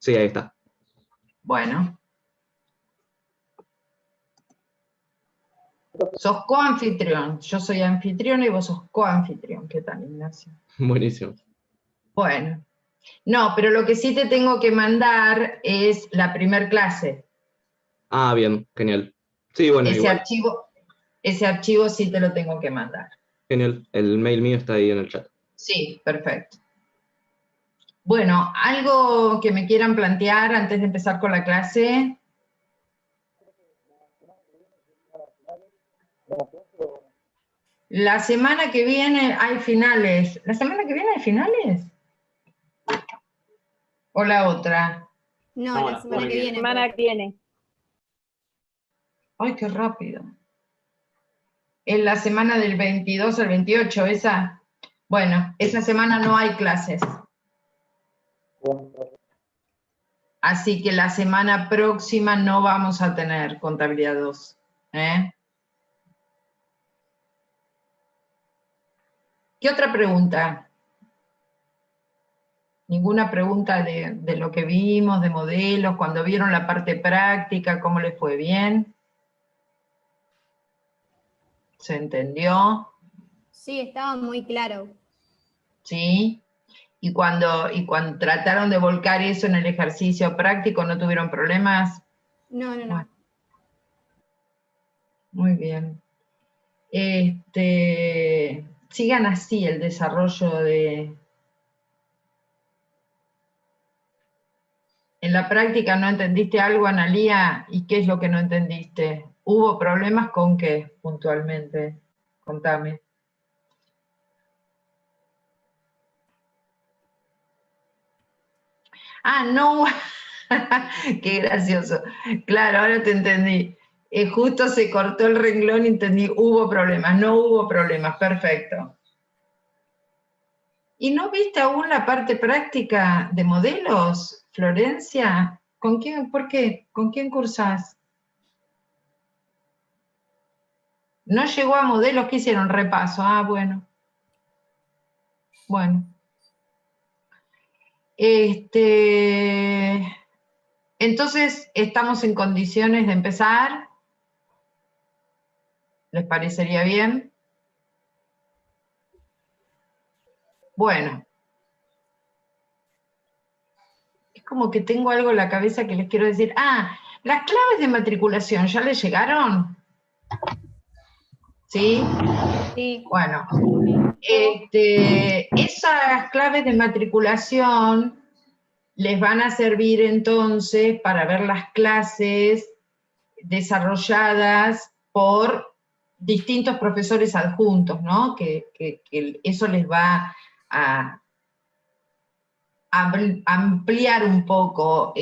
Sí, ahí está. Bueno. Sos coanfitrión. Yo soy anfitriona y vos sos coanfitrión. ¿Qué tal, Ignacio? Buenísimo. Bueno. No, pero lo que sí te tengo que mandar es la primer clase. Ah, bien, genial. Sí, bueno, Ese igual. archivo sí te lo tengo que mandar. Genial. El mail mío está ahí en el chat. Sí, perfecto. Bueno, ¿algo que me quieran plantear antes de empezar con la clase? La semana que viene hay finales. ¿La semana que viene hay finales? ¿O la otra? No, la semana que viene. La semana que viene. Ay, qué rápido. ¿En la semana del 22 al 28, esa? Bueno, esa semana no hay clases. Así que la semana próxima no vamos a tener contabilidad 2. ¿Qué otra pregunta? ¿Ninguna pregunta de lo que vimos, de modelos, cuando vieron la parte práctica, cómo les fue? ¿Bien? ¿Se entendió? Sí, estaba muy claro. ¿Sí? Y cuando trataron de volcar eso en el ejercicio práctico, ¿no tuvieron problemas? No, no, no. Bueno, muy bien. Sigan así el desarrollo de... En la práctica no entendiste algo, Analía, ¿y qué es lo que no entendiste? ¿Hubo problemas con qué puntualmente? Contame. Ah, no, qué gracioso. Claro, ahora te entendí. Justo se cortó el renglón y entendí, hubo problemas, no hubo problemas, perfecto. ¿Y no viste aún la parte práctica de modelos, Florencia? ¿Con quién, por qué? ¿Con quién cursás? No llegó a modelos, ¿qué hicieron? Repaso. Ah, bueno. Bueno. Entonces, ¿estamos en condiciones de empezar? ¿Les parecería bien? Bueno. Es como que tengo algo en la cabeza que les quiero decir. Ah, las claves de matriculación, ¿ya les llegaron? ¿Sí? Sí. Bueno. Esas claves de matriculación les van a servir entonces para ver las clases desarrolladas por distintos profesores adjuntos, ¿no? Que eso les va a ampliar un poco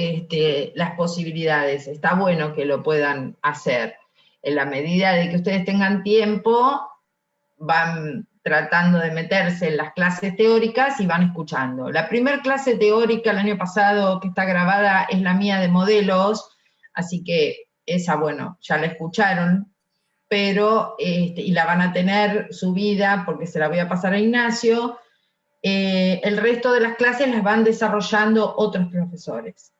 las posibilidades. Está bueno que lo puedan hacer. En la medida de que ustedes tengan tiempo, van tratando de meterse en las clases teóricas y van escuchando. La primera clase teórica el año pasado que está grabada es la mía de modelos, así que esa, bueno, ya la escucharon, pero, y la van a tener subida porque se la voy a pasar a Ignacio. El resto de las clases las van desarrollando otros profesores.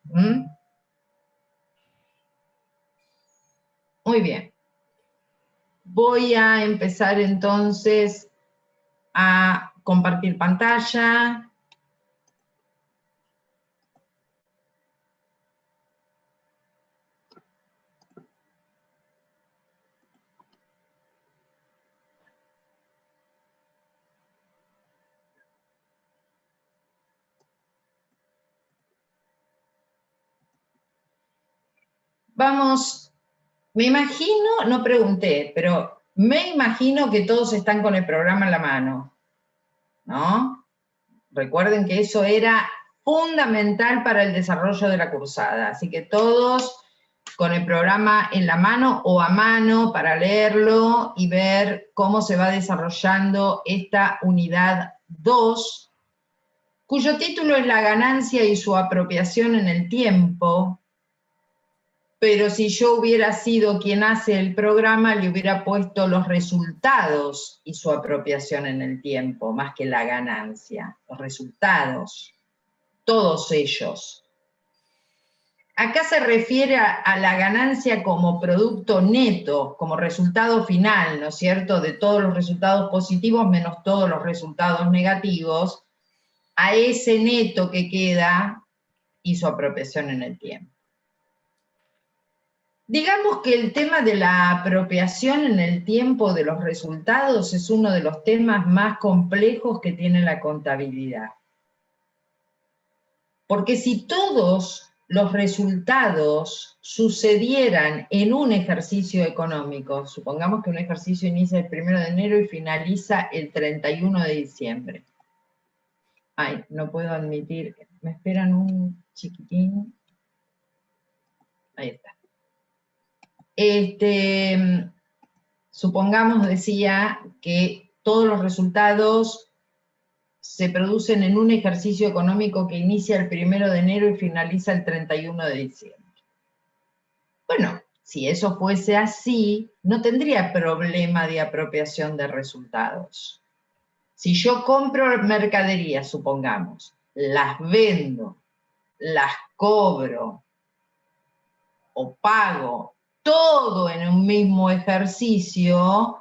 Muy bien. Voy a empezar entonces a compartir pantalla. Vamos, me imagino, no pregunté, pero me imagino que todos están con el programa en la mano, ¿no? Recuerden que eso era fundamental para el desarrollo de la cursada, así que todos con el programa en la mano o a mano para leerlo y ver cómo se va desarrollando esta unidad 2, cuyo título es La ganancia y su apropiación en el tiempo, pero si yo hubiera sido quien hace el programa, le hubiera puesto los resultados y su apropiación en el tiempo, más que la ganancia, los resultados, todos ellos. acá se refiere a la ganancia como producto neto, como resultado final, ¿no es cierto?, de todos los resultados positivos menos todos los resultados negativos, a ese neto que queda y su apropiación en el tiempo. Digamos que el tema de la apropiación en el tiempo de los resultados es uno de los temas más complejos que tiene la contabilidad. Porque si todos los resultados sucedieran en un ejercicio económico, supongamos que un ejercicio inicia el 1 de enero y finaliza el 31 de diciembre. Ay, no puedo admitir, me esperan un chiquitín. Ahí está. Supongamos, decía, que todos los resultados se producen en un ejercicio económico que inicia el 1 de enero y finaliza el 31 de diciembre. Bueno, si eso fuese así, no tendría problema de apropiación de resultados. Si yo compro mercaderías, supongamos, las vendo, las cobro o pago, todo en un mismo ejercicio,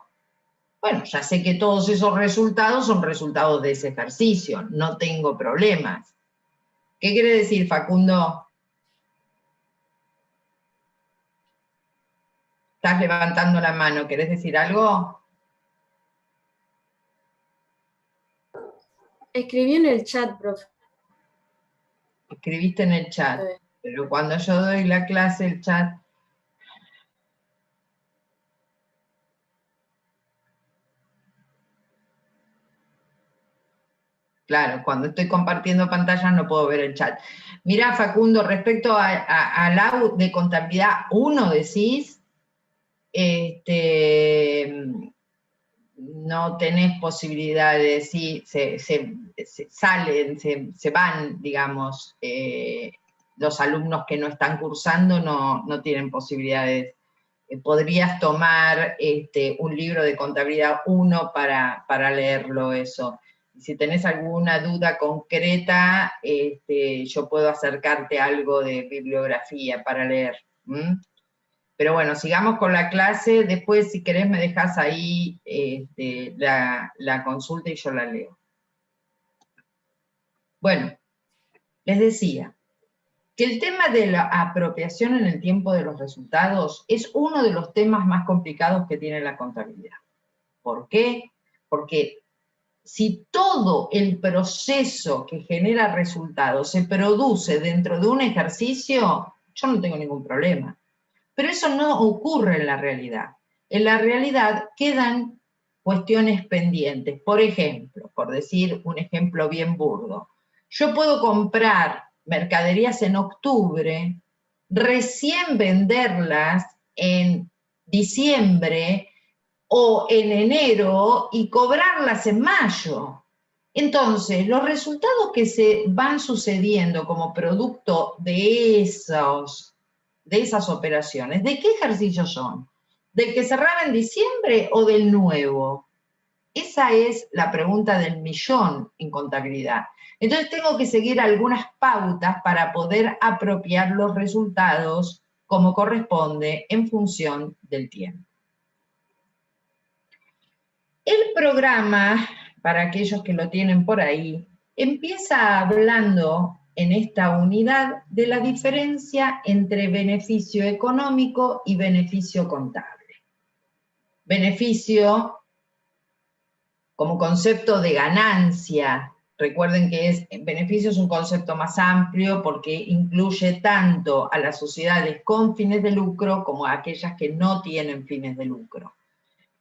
bueno, ya sé que todos esos resultados son resultados de ese ejercicio, no tengo problemas. ¿Qué quiere decir, Facundo? Estás levantando la mano, ¿querés decir algo? Escribí en el chat, profe. Escribiste en el chat, pero cuando yo doy la clase, el chat... Claro, cuando estoy compartiendo pantalla no puedo ver el chat. Mirá, Facundo, respecto al AU de contabilidad 1, decís, no tenés posibilidades, sí, se van, digamos, los alumnos que no están cursando no tienen posibilidades. Podrías tomar un libro de contabilidad 1 para leerlo eso. Si tenés alguna duda concreta, yo puedo acercarte a algo de bibliografía para leer. Pero bueno, sigamos con la clase. Después, si querés, me dejás ahí la consulta y yo la leo. Bueno, les decía que el tema de la apropiación en el tiempo de los resultados es uno de los temas más complicados que tiene la contabilidad. ¿Por qué? Porque si todo el proceso que genera resultados se produce dentro de un ejercicio, yo no tengo ningún problema. Pero eso no ocurre en la realidad. En la realidad quedan cuestiones pendientes. Por ejemplo, por decir un ejemplo bien burdo, yo puedo comprar mercaderías en octubre, recién venderlas en diciembre o en enero y cobrarlas en mayo. Entonces, los resultados que se van sucediendo como producto de esas operaciones, ¿de qué ejercicios son? ¿Del que cerraba en diciembre o del nuevo? Esa es la pregunta del millón en contabilidad. Entonces tengo que seguir algunas pautas para poder apropiar los resultados como corresponde en función del tiempo. El programa, para aquellos que lo tienen por ahí, empieza hablando en esta unidad de la diferencia entre beneficio económico y beneficio contable. Beneficio como concepto de ganancia. Recuerden que beneficio es un concepto más amplio porque incluye tanto a las sociedades con fines de lucro como a aquellas que no tienen fines de lucro.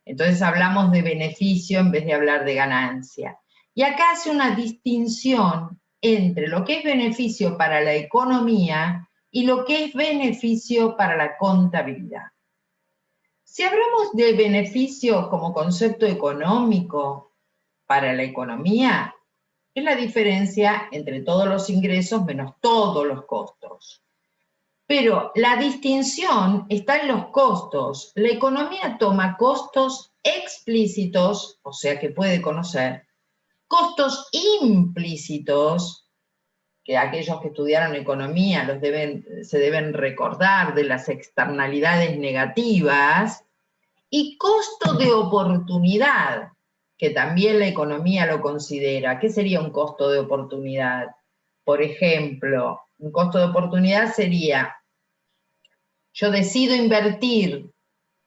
Entonces hablamos de beneficio en vez de hablar de ganancia. Y acá hace una distinción entre lo que es beneficio para la economía y lo que es beneficio para la contabilidad. Si hablamos de beneficio como concepto económico para la economía, es la diferencia entre todos los ingresos menos todos los costos. Pero la distinción está en los costos. La economía toma costos explícitos, o sea que puede conocer, costos implícitos, que aquellos que estudiaron economía se deben recordar de las externalidades negativas, y costo de oportunidad, que también la economía lo considera. ¿Qué sería un costo de oportunidad? Por ejemplo, un costo de oportunidad sería, yo decido invertir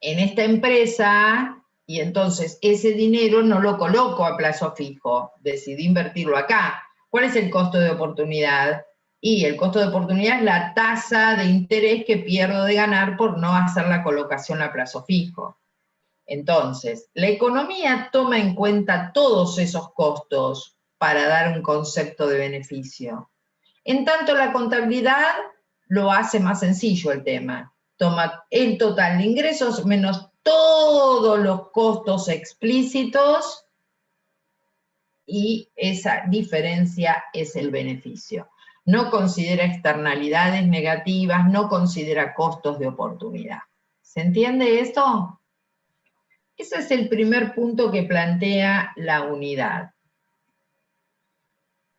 en esta empresa y entonces ese dinero no lo coloco a plazo fijo, decidí invertirlo acá. ¿Cuál es el costo de oportunidad? Y el costo de oportunidad es la tasa de interés que pierdo de ganar por no hacer la colocación a plazo fijo. Entonces, la economía toma en cuenta todos esos costos para dar un concepto de beneficio. En tanto, la contabilidad lo hace más sencillo el tema. Toma el total de ingresos menos todos los costos explícitos y esa diferencia es el beneficio. No considera externalidades negativas, no considera costos de oportunidad. ¿Se entiende esto? Ese es el primer punto que plantea la unidad.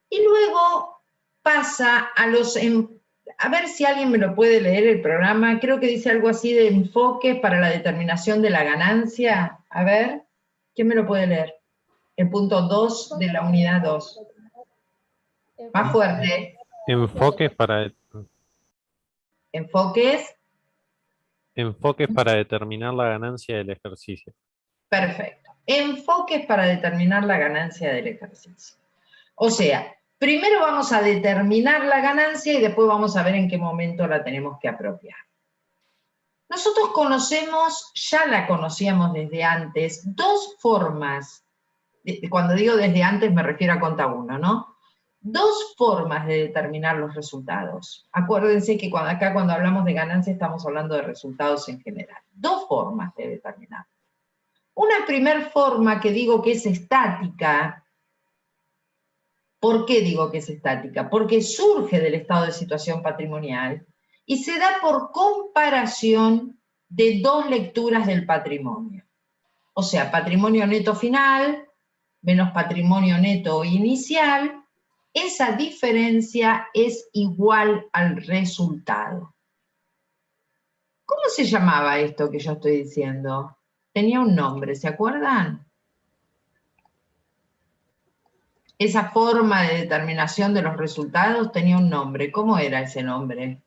Y luego pasa a los... A ver si alguien me lo puede leer el programa. Creo que dice algo así de enfoques para la determinación de la ganancia. A ver, ¿quién me lo puede leer? El punto 2 de la unidad 2. Más fuerte. Enfoques para determinar la ganancia del ejercicio. Perfecto. Enfoques para determinar la ganancia del ejercicio. O sea, primero vamos a determinar la ganancia y después vamos a ver en qué momento la tenemos que apropiar. Nosotros conocemos, ya la conocíamos desde antes, dos formas, cuando digo desde antes me refiero a conta 1, ¿no? Dos formas de determinar los resultados. Acuérdense que cuando hablamos de ganancia estamos hablando de resultados en general. Dos formas de determinar. Una primera forma que digo que es estática. ¿Por qué digo que es estática? Porque surge del estado de situación patrimonial y se da por comparación de dos lecturas del patrimonio. O sea, patrimonio neto final menos patrimonio neto inicial, esa diferencia es igual al resultado. ¿Cómo se llamaba esto que yo estoy diciendo? Tenía un nombre, ¿se acuerdan? Esa forma de determinación de los resultados tenía un nombre. ¿Cómo era ese nombre?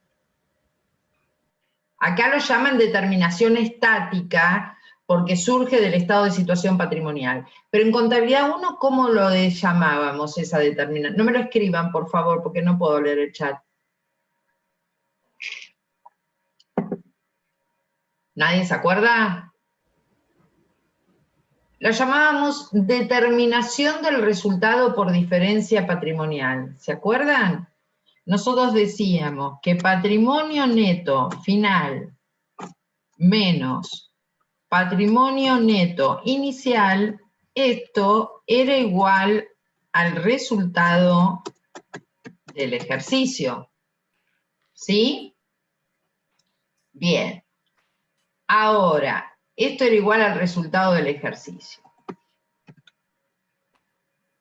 Acá lo llaman determinación estática porque surge del estado de situación patrimonial. Pero en contabilidad 1, ¿cómo lo llamábamos esa determinación? No me lo escriban, por favor, porque no puedo leer el chat. ¿Nadie se acuerda? Lo llamábamos determinación del resultado por diferencia patrimonial. ¿Se acuerdan? Nosotros decíamos que patrimonio neto final menos patrimonio neto inicial, esto era igual al resultado del ejercicio. ¿Sí? Bien. Ahora, esto era igual al resultado del ejercicio.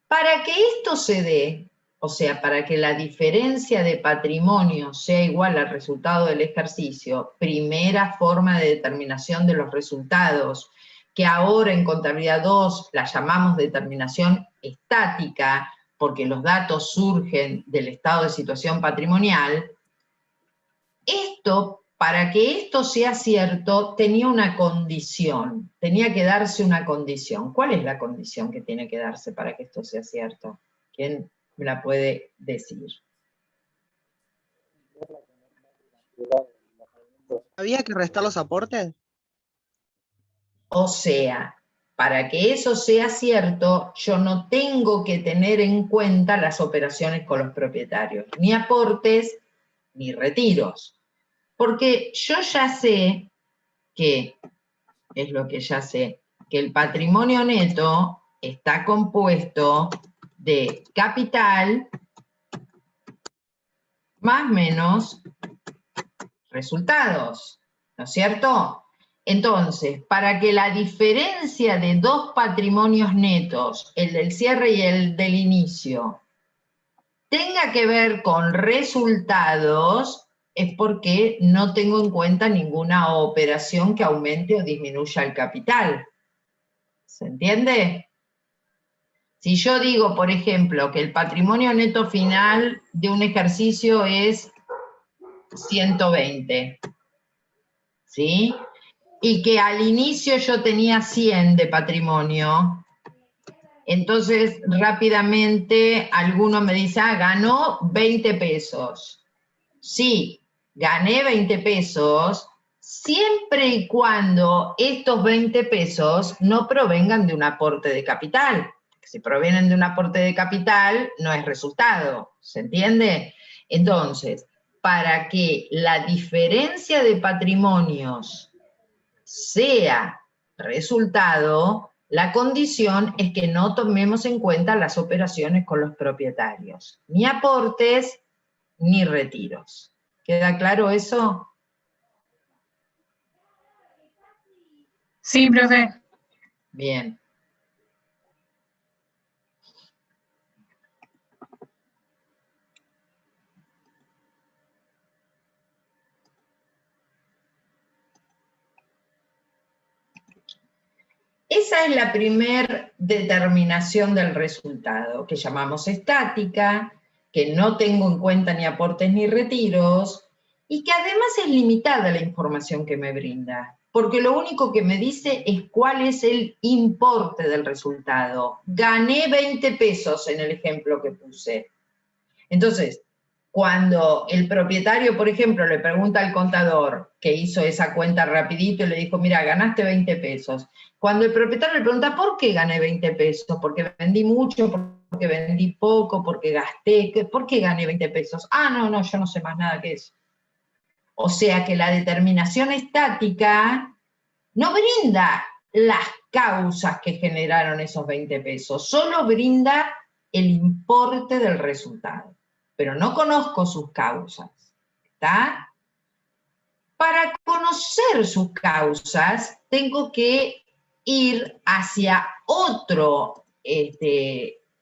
Para que esto se dé, o sea, para que la diferencia de patrimonio sea igual al resultado del ejercicio, primera forma de determinación de los resultados, que ahora en contabilidad 2 la llamamos determinación estática, porque los datos surgen del estado de situación patrimonial, para que esto sea cierto, tenía una condición, tenía que darse una condición. ¿Cuál es la condición que tiene que darse para que esto sea cierto? ¿Quién me la puede decir? ¿Había que restar los aportes? O sea, para que eso sea cierto, yo no tengo que tener en cuenta las operaciones con los propietarios, ni aportes, ni retiros. Porque yo ya sé que, es lo que ya sé, que el patrimonio neto está compuesto de capital más menos resultados, ¿no es cierto? Entonces, para que la diferencia de dos patrimonios netos, el del cierre y el del inicio, tenga que ver con resultados, es porque no tengo en cuenta ninguna operación que aumente o disminuya el capital. ¿Se entiende? Si yo digo, por ejemplo, que el patrimonio neto final de un ejercicio es 120, ¿sí? Y que al inicio yo tenía 100 de patrimonio, entonces rápidamente alguno me dice, ganó 20 pesos. Sí, gané 20 pesos, siempre y cuando estos 20 pesos no provengan de un aporte de capital. Si provienen de un aporte de capital, no es resultado, ¿se entiende? Entonces, para que la diferencia de patrimonios sea resultado, la condición es que no tomemos en cuenta las operaciones con los propietarios, ni aportes, ni retiros. ¿Queda claro eso? Sí, profe. Bien. Esa es la primer determinación del resultado, que llamamos estática, que no tengo en cuenta ni aportes ni retiros, y que además es limitada la información que me brinda, porque lo único que me dice es cuál es el importe del resultado. Gané 20 pesos en el ejemplo que puse. Entonces, cuando el propietario, por ejemplo, le pregunta al contador que hizo esa cuenta rapidito y le dijo, mira, ganaste 20 pesos. Cuando el propietario le pregunta, ¿por qué gané 20 pesos? ¿Porque vendí mucho? ¿Porque vendí poco? ¿Porque gasté? ¿Por qué gané 20 pesos? Ah, no, yo no sé más nada que eso. O sea que la determinación estática no brinda las causas que generaron esos 20 pesos, solo brinda el importe del resultado, pero no conozco sus causas, ¿está? Para conocer sus causas, tengo que ir hacia otro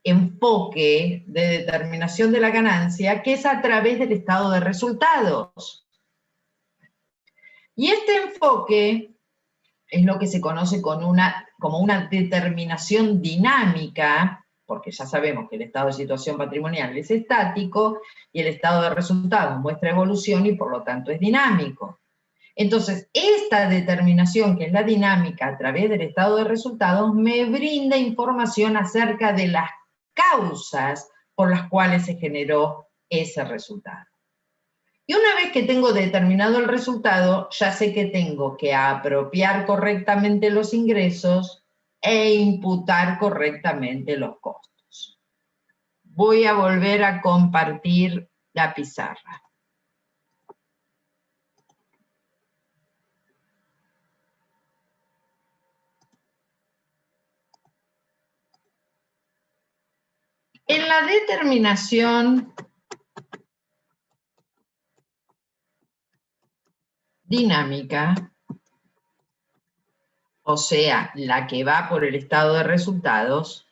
enfoque de determinación de la ganancia, que es a través del estado de resultados. Y este enfoque es lo que se conoce como una determinación dinámica, porque ya sabemos que el estado de situación patrimonial es estático y el estado de resultados muestra evolución y por lo tanto es dinámico. Entonces, esta determinación, que es la dinámica a través del estado de resultados, me brinda información acerca de las causas por las cuales se generó ese resultado. Y una vez que tengo determinado el resultado, ya sé que tengo que apropiar correctamente los ingresos e imputar correctamente los costos. Voy a volver a compartir la pizarra. En la determinación dinámica, o sea, la que va por el estado de resultados,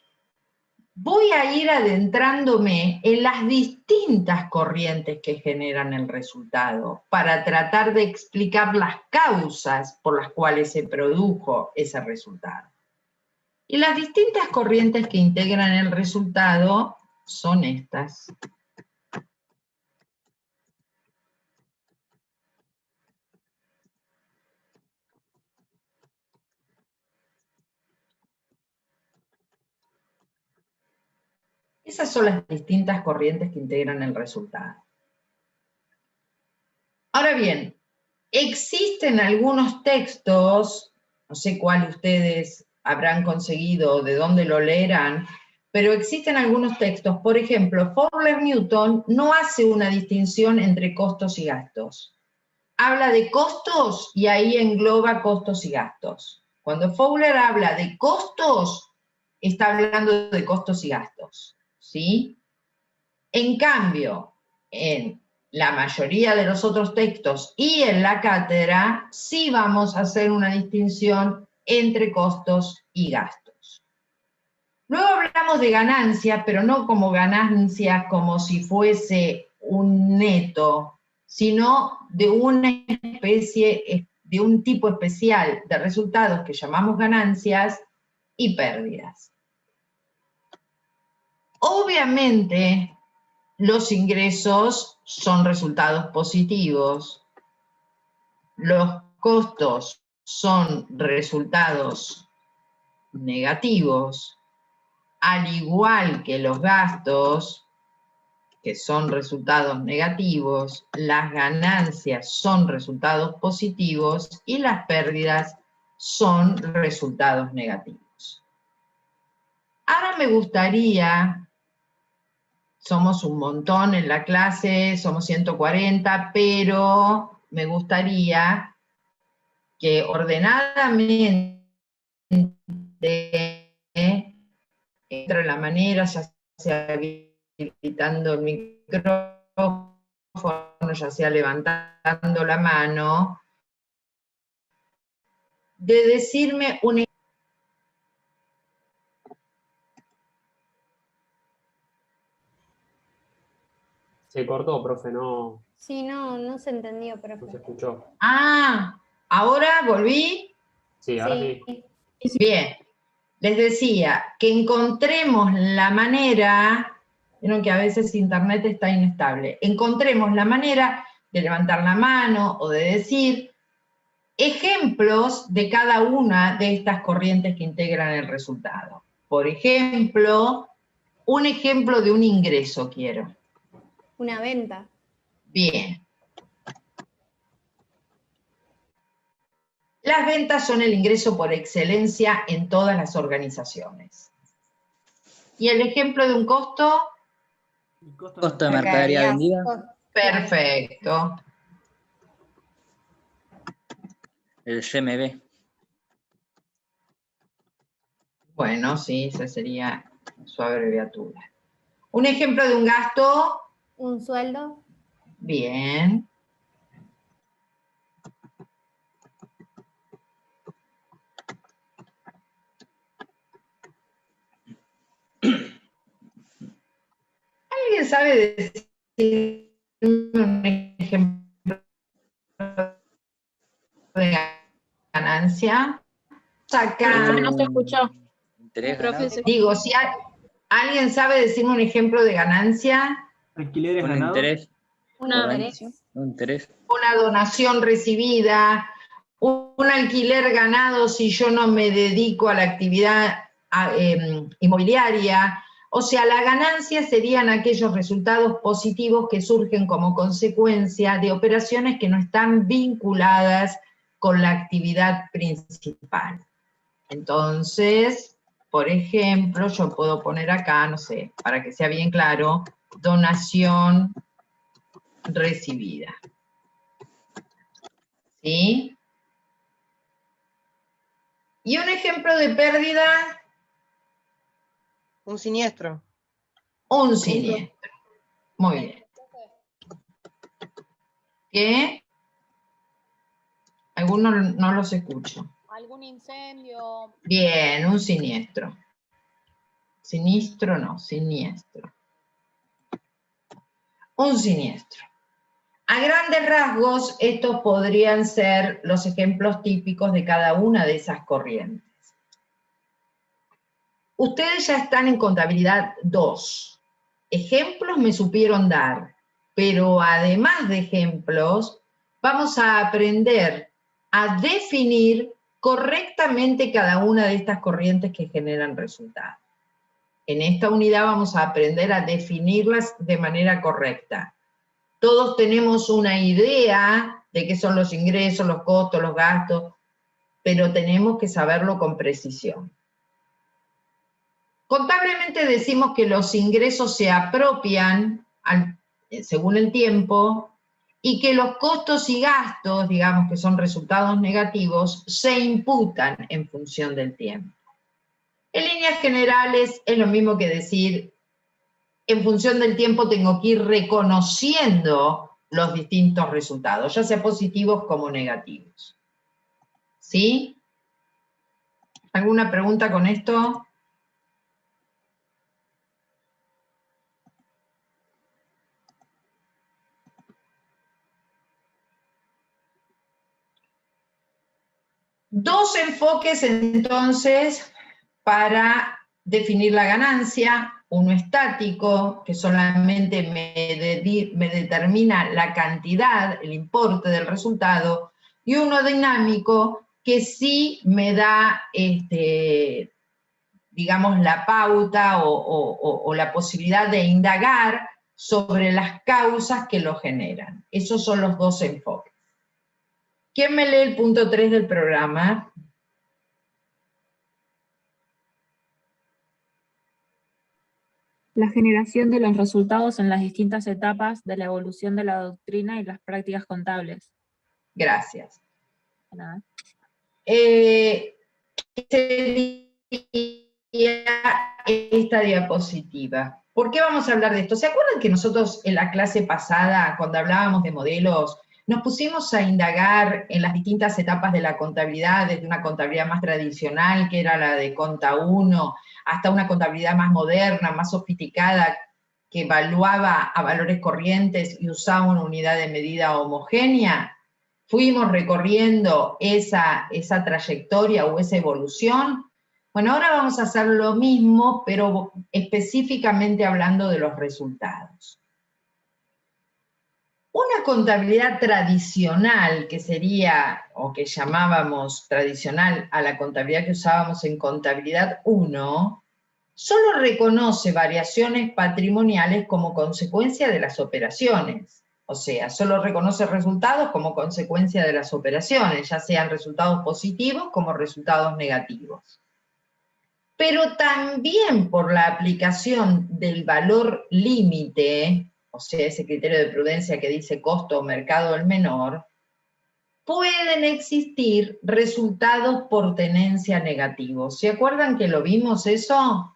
voy a ir adentrándome en las distintas corrientes que generan el resultado para tratar de explicar las causas por las cuales se produjo ese resultado. Y las distintas corrientes que integran el resultado son estas. Esas son las distintas corrientes que integran el resultado. Ahora bien, existen algunos textos, no sé cuál ustedes habrán conseguido, de dónde lo leerán, pero existen algunos textos, por ejemplo, Fowler-Newton no hace una distinción entre costos y gastos. Habla de costos y ahí engloba costos y gastos. Cuando Fowler habla de costos, está hablando de costos y gastos, ¿sí? En cambio, en la mayoría de los otros textos y en la cátedra, sí vamos a hacer una distinción entre costos y gastos. Luego hablamos de ganancias, pero no como ganancias como si fuese un neto, sino de una especie, de un tipo especial de resultados que llamamos ganancias y pérdidas. Obviamente, los ingresos son resultados positivos, los costos son resultados negativos, al igual que los gastos, que son resultados negativos, las ganancias son resultados positivos y las pérdidas son resultados negativos. Ahora me gustaría, somos un montón en la clase, somos 140, pero me gustaría que ordenadamente, entre la manera, ya sea habilitando el micrófono, ya sea levantando la mano, de decirme un... Se cortó, profe, no Sí, no se entendió, se profe. escuchó. Ah, ¿ahora volví? Sí, ahora sí. Bien. Les decía que encontremos la manera, vieron que a veces internet está inestable, encontremos la manera de levantar la mano o de decir ejemplos de cada una de estas corrientes que integran el resultado. Por ejemplo, un ejemplo de un ingreso quiero. Una venta. Bien. Las ventas son el ingreso por excelencia en todas las organizaciones. ¿Y el ejemplo de un costo? Costo de mercadería vendida. Perfecto. El CMB. Bueno, sí, esa sería su abreviatura. ¿Un ejemplo de un gasto? Un sueldo. Bien. ¿Alguien sabe decir un ejemplo de ganancia? Acá, No se escuchó. Interés Profe, ganado. se- digo, si alguien sabe decirme un ejemplo de ganancia, ¿Alquileres Un ganados? interés. Una por vez. renta. Un interés. una donación recibida, un alquiler ganado si yo no me dedico a la actividad inmobiliaria. O sea, la ganancia serían aquellos resultados positivos que surgen como consecuencia de operaciones que no están vinculadas con la actividad principal. Entonces, por ejemplo, yo puedo poner acá, no sé, para que sea bien claro, donación recibida. ¿Sí? Y un ejemplo de pérdida, Un siniestro. un siniestro. Muy bien. ¿Qué? Algunos no los escucho. ¿Algún incendio? Bien, un siniestro. Sinistro no, siniestro. Un siniestro. A grandes rasgos, estos podrían ser los ejemplos típicos de cada una de esas corrientes. Ustedes ya están en contabilidad 2. Ejemplos me supieron dar, pero además de ejemplos, vamos a aprender a definir correctamente cada una de estas corrientes que generan resultados. En esta unidad vamos a aprender a definirlas de manera correcta. Todos tenemos una idea de qué son los ingresos, los costos, los gastos, pero tenemos que saberlo con precisión. Contablemente decimos que los ingresos se apropian según el tiempo y que los costos y gastos, digamos que son resultados negativos, se imputan en función del tiempo. En líneas generales es lo mismo que decir, en función del tiempo tengo que ir reconociendo los distintos resultados, ya sea positivos como negativos. ¿Sí? ¿Alguna pregunta con esto? Dos enfoques entonces para definir la ganancia, uno estático, que solamente me determina la cantidad, el importe del resultado, y uno dinámico, que sí me da, digamos, la pauta o la posibilidad de indagar sobre las causas que lo generan. Esos son los dos enfoques. ¿Quién me lee el punto 3 del programa? La generación de los resultados en las distintas etapas de la evolución de la doctrina y las prácticas contables. Gracias. De nada. ¿Qué sería esta diapositiva? ¿Por qué vamos a hablar de esto? ¿Se acuerdan que nosotros en la clase pasada, cuando hablábamos de modelos, nos pusimos a indagar en las distintas etapas de la contabilidad, desde una contabilidad más tradicional, que era la de Conta 1, hasta una contabilidad más moderna, más sofisticada, que evaluaba a valores corrientes y usaba una unidad de medida homogénea? Fuimos recorriendo esa trayectoria o esa evolución. Bueno, ahora vamos a hacer lo mismo, pero específicamente hablando de los resultados. Una contabilidad tradicional, que sería, o que llamábamos tradicional a la contabilidad que usábamos en contabilidad 1, solo reconoce variaciones patrimoniales como consecuencia de las operaciones. O sea, solo reconoce resultados como consecuencia de las operaciones, ya sean resultados positivos como resultados negativos. Pero también por la aplicación del valor límite, o sea, ese criterio de prudencia que dice costo o mercado el menor, pueden existir resultados por tenencia negativos. ¿Se acuerdan que lo vimos eso?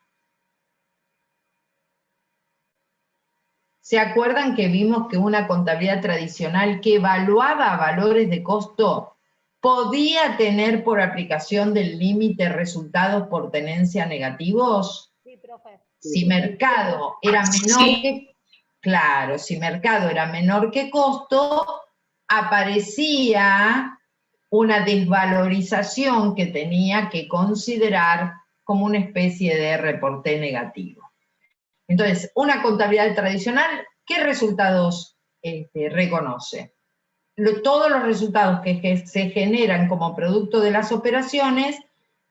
¿Se acuerdan que vimos que una contabilidad tradicional que evaluaba valores de costo podía tener por aplicación del límite resultados por tenencia negativos? Sí, profe. Si mercado era menor que... Claro, si mercado era menor que costo, aparecía una desvalorización que tenía que considerar como una especie de reporte negativo. Entonces, una contabilidad tradicional, ¿qué resultados reconoce? Todos los resultados que se generan como producto de las operaciones,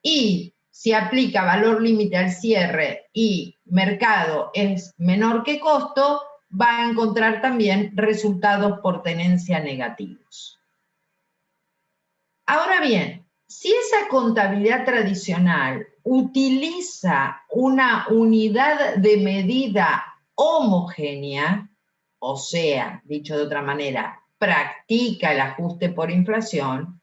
y si aplica valor límite al cierre y mercado es menor que costo, va a encontrar también resultados por tenencia negativos. Ahora bien, si esa contabilidad tradicional utiliza una unidad de medida homogénea, o sea, dicho de otra manera, practica el ajuste por inflación,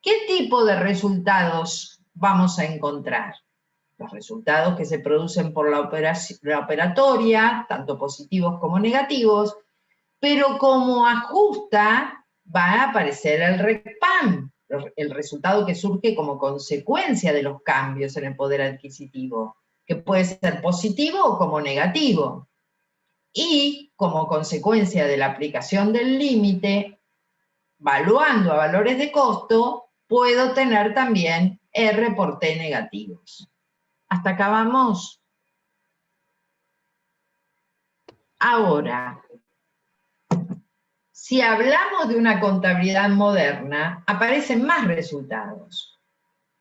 ¿qué tipo de resultados vamos a encontrar? Los resultados que se producen por la operatoria, tanto positivos como negativos, pero como ajusta va a aparecer el RECPAM, el resultado que surge como consecuencia de los cambios en el poder adquisitivo, que puede ser positivo o como negativo. Y como consecuencia de la aplicación del límite, valuando a valores de costo, puedo tener también R por T negativos. ¿Hasta acá vamos? Ahora, si hablamos de una contabilidad moderna, aparecen más resultados.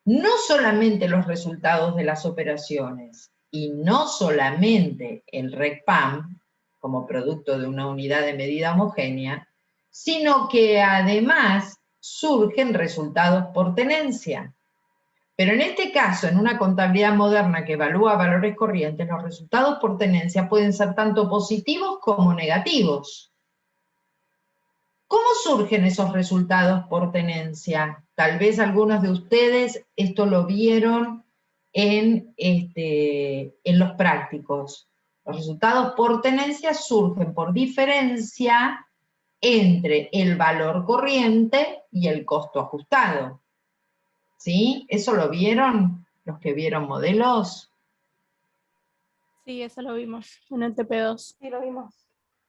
No solamente los resultados de las operaciones, y no solamente el RECPAM, como producto de una unidad de medida homogénea, sino que además surgen resultados por tenencia. Pero en este caso, en una contabilidad moderna que evalúa valores corrientes, los resultados por tenencia pueden ser tanto positivos como negativos. ¿Cómo surgen esos resultados por tenencia? Tal vez algunos de ustedes esto lo vieron en los prácticos. Los resultados por tenencia surgen por diferencia entre el valor corriente y el costo ajustado. ¿Sí? ¿Eso lo vieron los que vieron modelos? Sí, eso lo vimos en el TP2. Sí, lo vimos.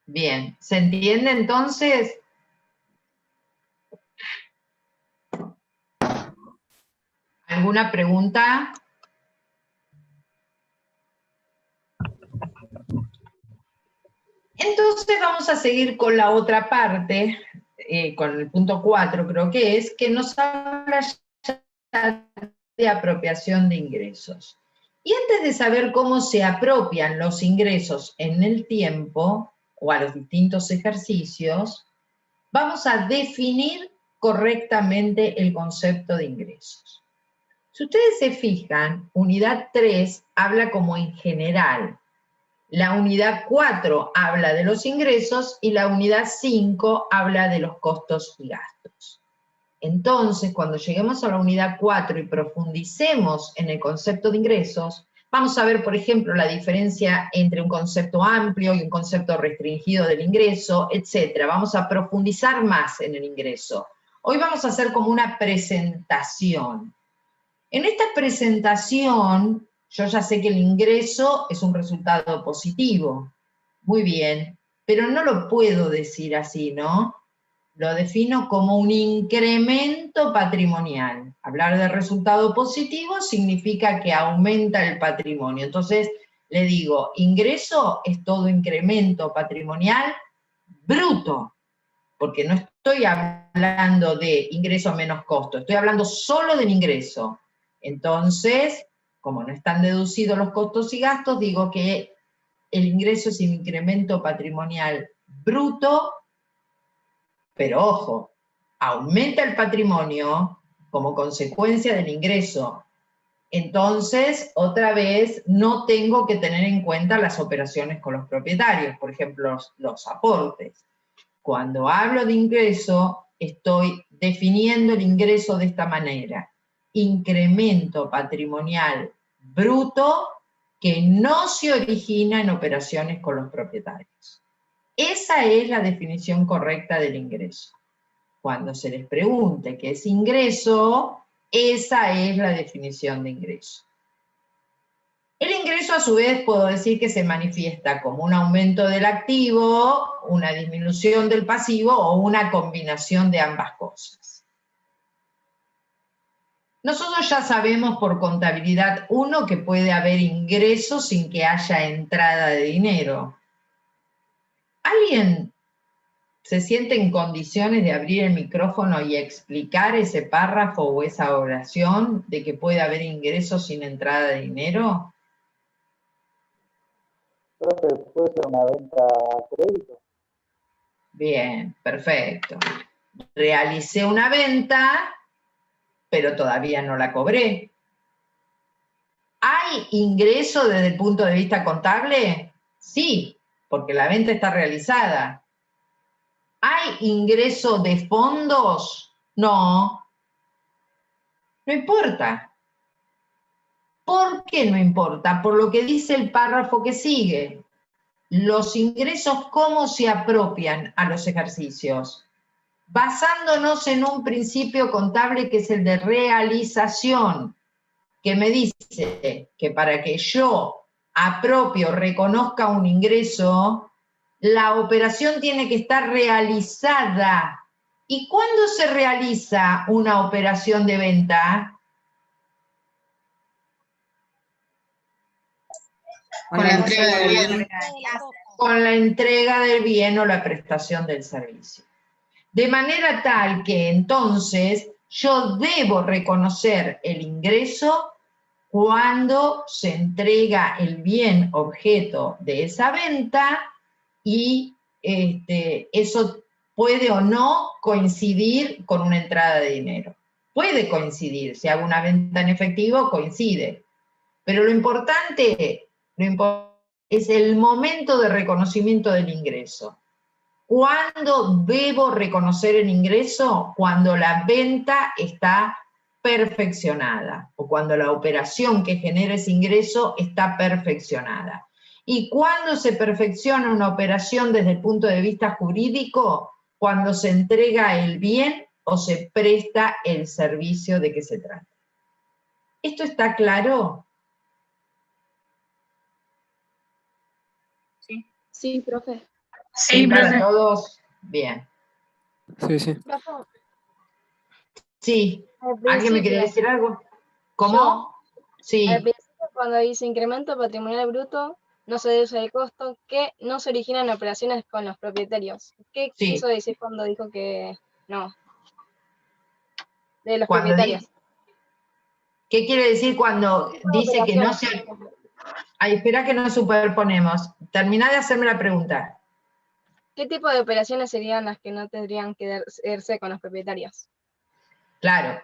Bien, ¿se entiende entonces? ¿Alguna pregunta? Entonces vamos a seguir con la otra parte, con el punto 4 creo que nos habla ya de apropiación de ingresos. Y antes de saber cómo se apropian los ingresos en el tiempo o a los distintos ejercicios, vamos a definir correctamente el concepto de ingresos. Si ustedes se fijan, unidad 3 habla como en general. La unidad 4 habla de los ingresos y la unidad 5 habla de los costos y gastos. Entonces, cuando lleguemos a la unidad 4 y profundicemos en el concepto de ingresos, vamos a ver, por ejemplo, la diferencia entre un concepto amplio y un concepto restringido del ingreso, etc. Vamos a profundizar más en el ingreso. Hoy vamos a hacer como una presentación. En esta presentación, yo ya sé que el ingreso es un resultado positivo. Muy bien, pero no lo puedo decir así, ¿no? Lo defino como un incremento patrimonial. Hablar de resultado positivo significa que aumenta el patrimonio. Entonces, le digo, ingreso es todo incremento patrimonial bruto, porque no estoy hablando de ingreso menos costo, estoy hablando solo del ingreso. Entonces, como no están deducidos los costos y gastos, digo que el ingreso es un incremento patrimonial bruto, pero ojo, aumenta el patrimonio como consecuencia del ingreso. Entonces, otra vez, no tengo que tener en cuenta las operaciones con los propietarios, por ejemplo, los aportes. Cuando hablo de ingreso, estoy definiendo el ingreso de esta manera. Incremento patrimonial bruto que no se origina en operaciones con los propietarios. Esa es la definición correcta del ingreso. Cuando se les pregunte qué es ingreso, esa es la definición de ingreso. El ingreso, a su vez, puedo decir que se manifiesta como un aumento del activo, una disminución del pasivo o una combinación de ambas cosas. Nosotros ya sabemos por contabilidad 1 que puede haber ingresos sin que haya entrada de dinero. ¿Alguien se siente en condiciones de abrir el micrófono y explicar ese párrafo o esa oración de que puede haber ingresos sin entrada de dinero? Profe, ¿puede ser una venta a crédito? Bien, perfecto. Realicé una venta, pero todavía no la cobré. ¿Hay ingreso desde el punto de vista contable? Sí, porque la venta está realizada. ¿Hay ingreso de fondos? No. No importa. ¿Por qué no importa? Por lo que dice el párrafo que sigue. Los ingresos, ¿cómo se apropian a los ejercicios? Basándonos en un principio contable que es el de realización, que me dice que para que yo apropio, reconozca un ingreso, la operación tiene que estar realizada. ¿Y cuándo se realiza una operación de venta? Con la entrega del bien. Con la entrega del bien o la prestación del servicio. De manera tal que entonces yo debo reconocer el ingreso cuando se entrega el bien objeto de esa venta y eso puede o no coincidir con una entrada de dinero. Puede coincidir, si hago una venta en efectivo, coincide. Pero lo importante es el momento de reconocimiento del ingreso. ¿Cuándo debo reconocer el ingreso? Cuando la venta está perfeccionada o cuando la operación que genera ese ingreso está perfeccionada. ¿Y cuándo se perfecciona una operación desde el punto de vista jurídico? Cuando se entrega el bien o se presta el servicio de que se trata. ¿Esto está claro? Sí, profe. Sí, para todos. Bien. Sí, sí. Sí. ¿Alguien me quería decir algo? ¿Cómo? Sí. Al principio, cuando dice incremento patrimonial bruto, no se deduce el costo que no se originan operaciones con los propietarios. ¿Qué Sí. quiso decir cuando dijo que no? De los Cuando propietarios. ¿Qué quiere decir cuando dice que no se... Operaciones. Ay, espera que nos superponemos. Terminá de hacerme la pregunta. ¿Qué tipo de operaciones serían las que no tendrían que hacerse con los propietarios? Claro.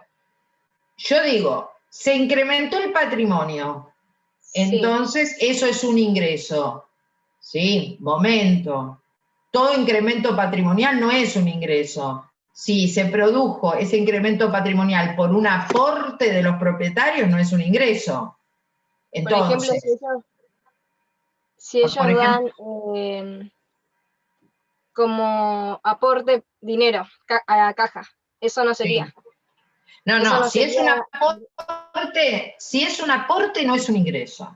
Yo digo, se incrementó el patrimonio. Entonces, eso es un ingreso. Sí, momento. Todo incremento patrimonial no es un ingreso. Si se produjo ese incremento patrimonial por un aporte de los propietarios, no es un ingreso. Entonces, por ejemplo, si ellos dan como aporte dinero a la caja, eso no sería. Sí. No, si es un aporte, no es un ingreso.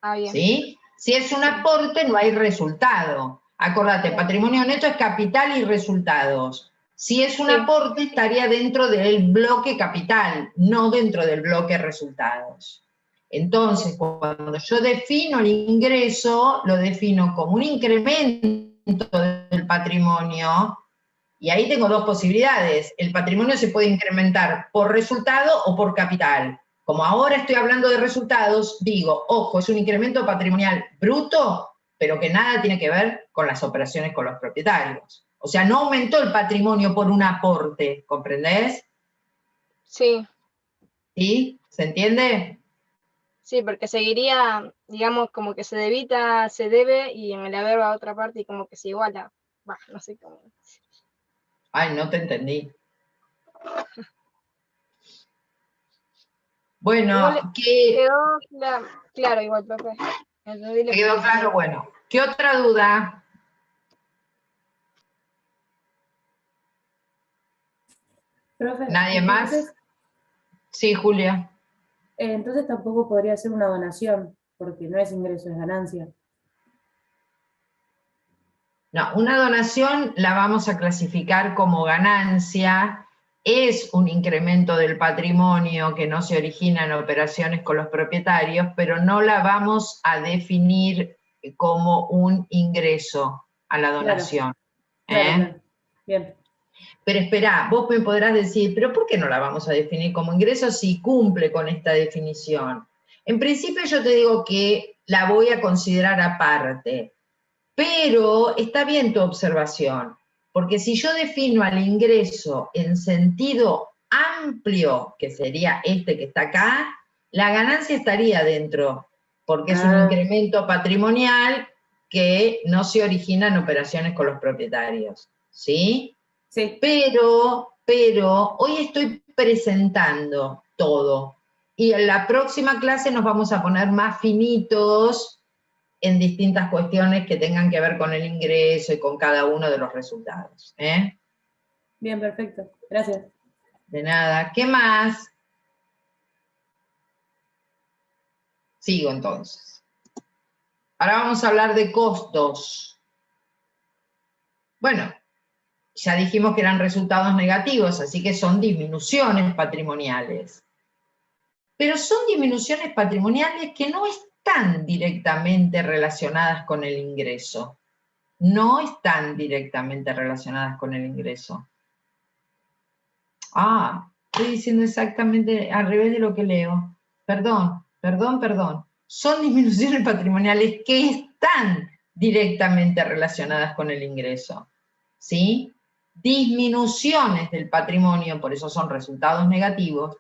Ah, bien. ¿Sí? Si es un aporte, no hay resultado. Acordate, patrimonio neto es capital y resultados. Si es un aporte, estaría dentro del bloque capital, no dentro del bloque resultados. Entonces, cuando yo defino el ingreso, lo defino como un incremento del patrimonio, y ahí tengo dos posibilidades. El patrimonio se puede incrementar por resultado o por capital. Como ahora estoy hablando de resultados, digo, ojo, es un incremento patrimonial bruto, pero que nada tiene que ver con las operaciones con los propietarios. O sea, no aumentó el patrimonio por un aporte, ¿comprendés? Sí. ¿Sí? ¿Se entiende? Sí, porque seguiría, digamos, como que se debita, se debe, y en el haber va a otra parte y como que se iguala. Bah, no sé cómo. Ay, no te entendí. Bueno, quedó claro igual, profe. Quedó claro, bueno. ¿Qué otra duda? Profe, ¿Nadie más? Sí, Julia. Entonces tampoco podría ser una donación, porque no es ingreso, es ganancia. No, una donación la vamos a clasificar como ganancia, es un incremento del patrimonio que no se origina en operaciones con los propietarios, pero no la vamos a definir como un ingreso a la donación. Claro. Bien. Pero espera, vos me podrás decir, ¿pero por qué no la vamos a definir como ingreso si cumple con esta definición? En principio yo te digo que la voy a considerar aparte. Pero está bien tu observación, porque si yo defino al ingreso en sentido amplio, que sería este que está acá, la ganancia estaría dentro, porque es un incremento patrimonial que no se origina en operaciones con los propietarios, ¿sí? Sí. Pero hoy estoy presentando todo, y en la próxima clase nos vamos a poner más finitos en distintas cuestiones que tengan que ver con el ingreso y con cada uno de los resultados. Bien, perfecto. Gracias. De nada. ¿Qué más? Sigo entonces. Ahora vamos a hablar de costos. Bueno, ya dijimos que eran resultados negativos, así que son disminuciones patrimoniales. Pero son disminuciones patrimoniales que no están directamente relacionadas con el ingreso. No están directamente relacionadas con el ingreso. Ah, estoy diciendo exactamente al revés de lo que leo. Perdón. Son disminuciones patrimoniales que están directamente relacionadas con el ingreso. ¿Sí? Disminuciones del patrimonio, por eso son resultados negativos,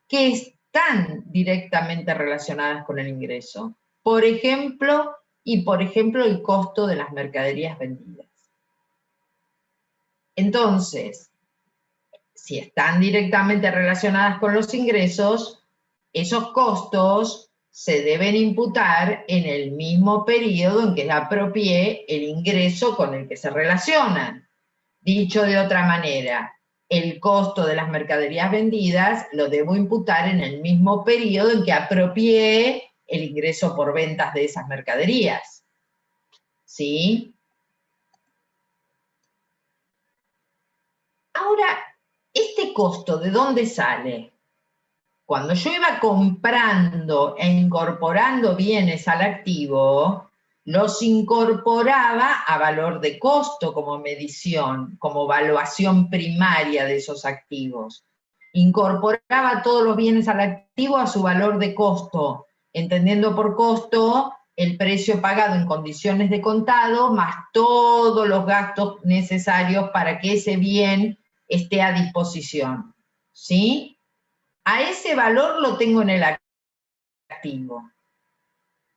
que están directamente relacionadas con el ingreso. Por ejemplo, el costo de las mercaderías vendidas. Entonces, si están directamente relacionadas con los ingresos, esos costos se deben imputar en el mismo periodo en que apropié el ingreso con el que se relacionan. Dicho de otra manera, el costo de las mercaderías vendidas lo debo imputar en el mismo periodo en que apropié el ingreso por ventas de esas mercaderías. ¿Sí? Ahora, ¿este costo de dónde sale? Cuando yo iba comprando e incorporando bienes al activo, los incorporaba a valor de costo como medición, como evaluación primaria de esos activos. Incorporaba todos los bienes al activo a su valor de costo, entendiendo por costo el precio pagado en condiciones de contado, más todos los gastos necesarios para que ese bien esté a disposición, ¿sí? A ese valor lo tengo en el activo.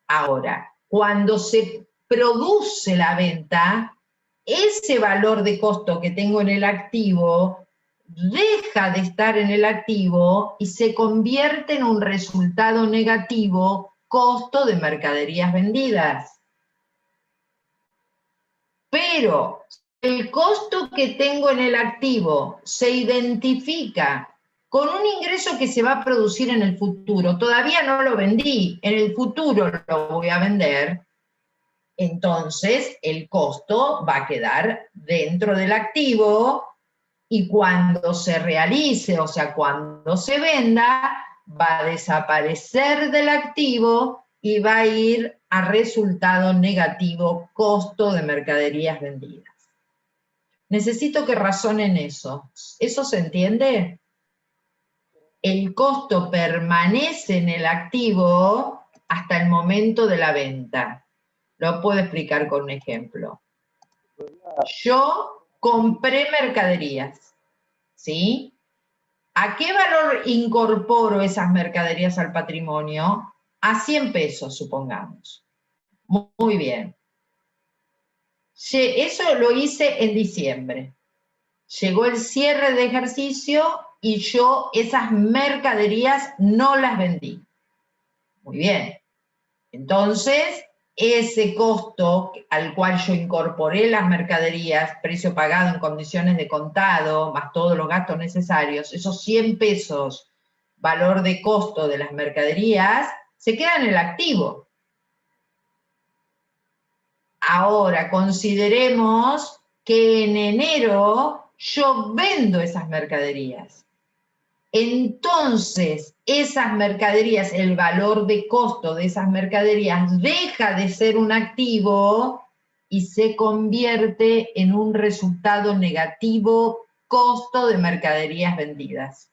Ahora, cuando se produce la venta, ese valor de costo que tengo en el activo deja de estar en el activo y se convierte en un resultado negativo, costo de mercaderías vendidas. Pero el costo que tengo en el activo se identifica con un ingreso que se va a producir en el futuro. Todavía no lo vendí, en el futuro lo voy a vender. Entonces el costo va a quedar dentro del activo y cuando se realice, o sea, cuando se venda, va a desaparecer del activo y va a ir a resultado negativo, costo de mercaderías vendidas. Necesito que razonen eso. ¿Eso se entiende? El costo permanece en el activo hasta el momento de la venta. Lo puedo explicar con un ejemplo. Yo compré mercaderías, ¿sí? ¿A qué valor incorporo esas mercaderías al patrimonio? A 100 pesos, supongamos. Muy bien. Eso lo hice en diciembre. Llegó el cierre de ejercicio y yo esas mercaderías no las vendí. Muy bien. Entonces, ese costo al cual yo incorporé las mercaderías, precio pagado en condiciones de contado, más todos los gastos necesarios, esos 100 pesos, valor de costo de las mercaderías, se quedan en el activo. Ahora, consideremos que en enero yo vendo esas mercaderías. Entonces, esas mercaderías, el valor de costo de esas mercaderías deja de ser un activo y se convierte en un resultado negativo, costo de mercaderías vendidas.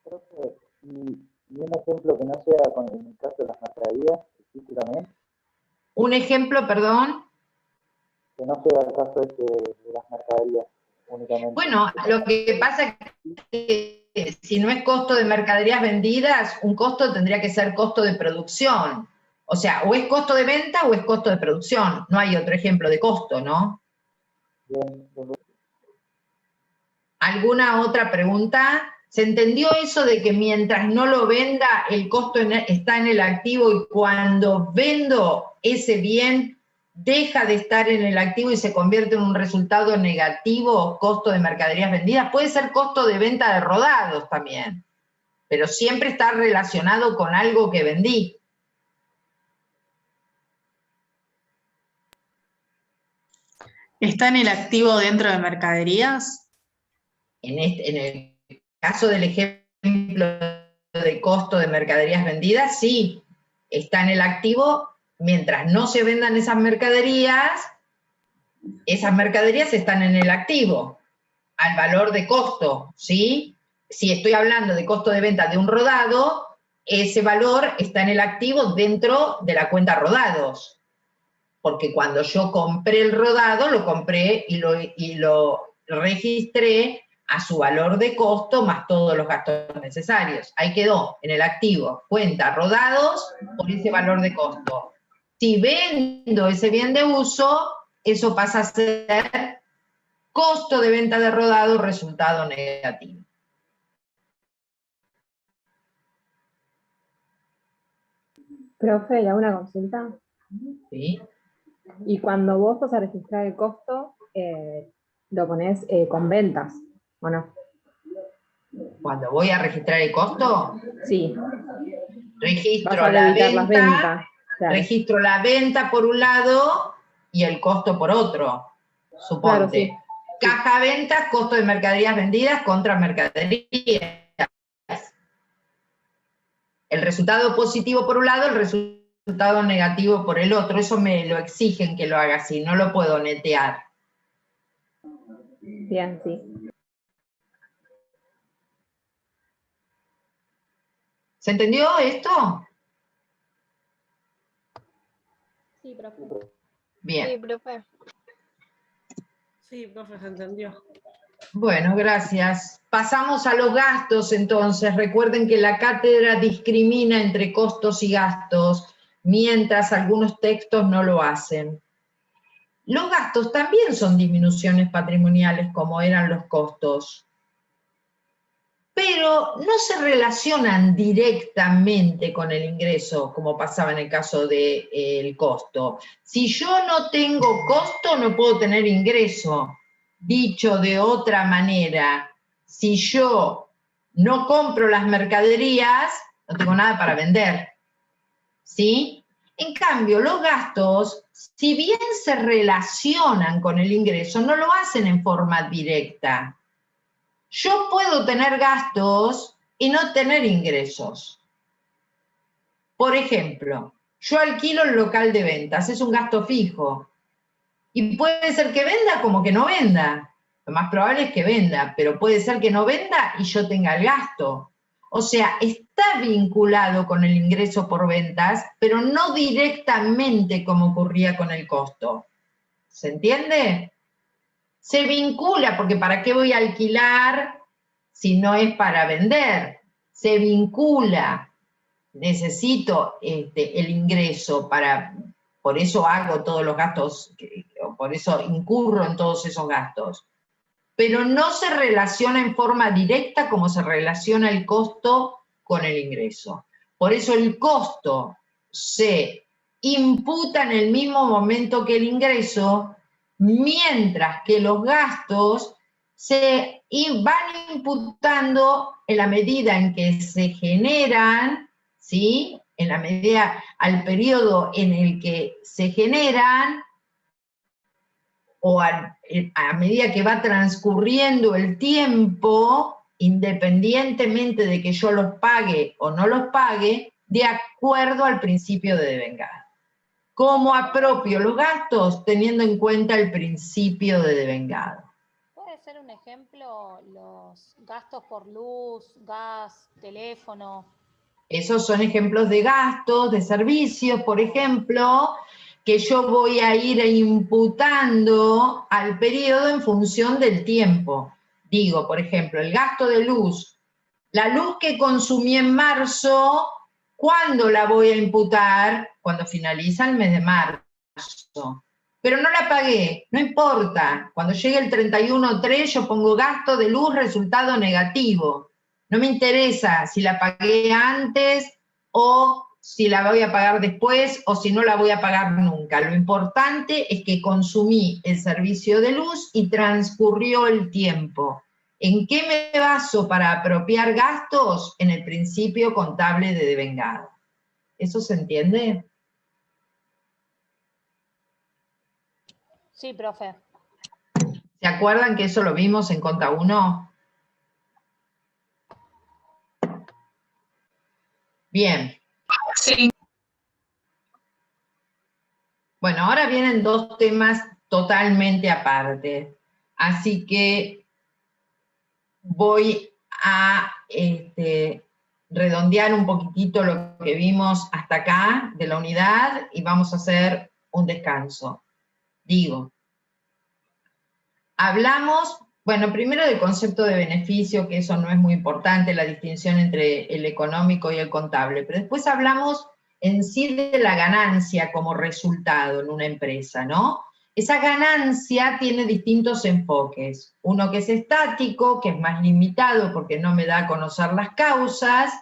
Profe, y un ejemplo que no sea con el caso de las mercaderías, ¿existe también? Un ejemplo, perdón. Que no sea el caso de las mercaderías únicamente. Bueno, lo que pasa es que si no es costo de mercaderías vendidas, un costo tendría que ser costo de producción. O sea, o es costo de venta o es costo de producción. No hay otro ejemplo de costo, ¿no? Bien. ¿Alguna otra pregunta? ¿Se entendió eso de que mientras no lo venda, el costo está en el activo y cuando vendo ese bien, deja de estar en el activo y se convierte en un resultado negativo, costo de mercaderías vendidas? Puede ser costo de venta de rodados también, pero siempre está relacionado con algo que vendí. ¿Está en el activo dentro de mercaderías? En el caso del ejemplo de costo de mercaderías vendidas, sí, está en el activo. Mientras no se vendan esas mercaderías están en el activo, al valor de costo, ¿sí? Si estoy hablando de costo de venta de un rodado, ese valor está en el activo dentro de la cuenta rodados, porque cuando yo compré el rodado, lo compré y lo registré a su valor de costo más todos los gastos necesarios. Ahí quedó, en el activo, cuenta rodados por ese valor de costo. Si vendo ese bien de uso, eso pasa a ser costo de venta de rodado, resultado negativo. Profe, ¿le hago una consulta? ¿Sí? Y cuando vos vas a registrar el costo, lo ponés con ventas, ¿o no? Cuando voy a registrar el costo, sí. Registro la venta, claro. Registro la venta por un lado y el costo por otro, suponte. Claro, sí. Caja ventas, costo de mercaderías vendidas contra mercaderías. El resultado positivo por un lado, el resultado negativo por el otro. Eso me lo exigen que lo haga así, no lo puedo netear. Bien, sí. ¿Se entendió esto? Sí, profe. Bien. Sí, profe. Sí, profe, se entendió. Bueno, gracias. Pasamos a los gastos entonces. Recuerden que la cátedra discrimina entre costos y gastos, mientras algunos textos no lo hacen. Los gastos también son disminuciones patrimoniales como eran los costos, pero no se relacionan directamente con el ingreso, como pasaba en el caso del costo. Si yo no tengo costo, no puedo tener ingreso. Dicho de otra manera, si yo no compro las mercaderías, no tengo nada para vender, ¿sí? En cambio, los gastos, si bien se relacionan con el ingreso, no lo hacen en forma directa. Yo puedo tener gastos y no tener ingresos. Por ejemplo, yo alquilo el local de ventas, es un gasto fijo. Y puede ser que venda como que no venda. Lo más probable es que venda, pero puede ser que no venda y yo tenga el gasto. O sea, está vinculado con el ingreso por ventas, pero no directamente como ocurría con el costo. ¿Se entiende? Se vincula, porque ¿para qué voy a alquilar si no es para vender? Se vincula. Necesito el ingreso por eso hago todos los gastos, por eso incurro en todos esos gastos. Pero no se relaciona en forma directa como se relaciona el costo con el ingreso. Por eso el costo se imputa en el mismo momento que el ingreso, mientras que los gastos se van imputando en la medida en que se generan, ¿sí? En la medida, al periodo en el que se generan, o a medida que va transcurriendo el tiempo, independientemente de que yo los pague o no los pague, de acuerdo al principio de devengado. ¿Cómo apropio los gastos? Teniendo en cuenta el principio de devengado. ¿Puede ser un ejemplo los gastos por luz, gas, teléfono? Esos son ejemplos de gastos, de servicios, por ejemplo, que yo voy a ir imputando al periodo en función del tiempo. Digo, por ejemplo, el gasto de luz. La luz que consumí en marzo, ¿cuándo la voy a imputar? Cuando finaliza el mes de marzo. Pero no la pagué, no importa. Cuando llegue el 31/3 yo pongo gasto de luz, resultado negativo. No me interesa si la pagué antes o si la voy a pagar después o si no la voy a pagar nunca. Lo importante es que consumí el servicio de luz y transcurrió el tiempo. ¿En qué me baso para apropiar gastos? En el principio contable de devengado. ¿Eso se entiende? Sí, profe. ¿Se acuerdan que eso lo vimos en Conta 1? Bien. Sí. Bueno, ahora vienen dos temas totalmente aparte. Así que voy a redondear un poquitito lo que vimos hasta acá de la unidad y vamos a hacer un descanso. Digo, hablamos, bueno, primero del concepto de beneficio, que eso no es muy importante, la distinción entre el económico y el contable, pero después hablamos en sí de la ganancia como resultado en una empresa, ¿no? Esa ganancia tiene distintos enfoques. Uno que es estático, que es más limitado porque no me da a conocer las causas.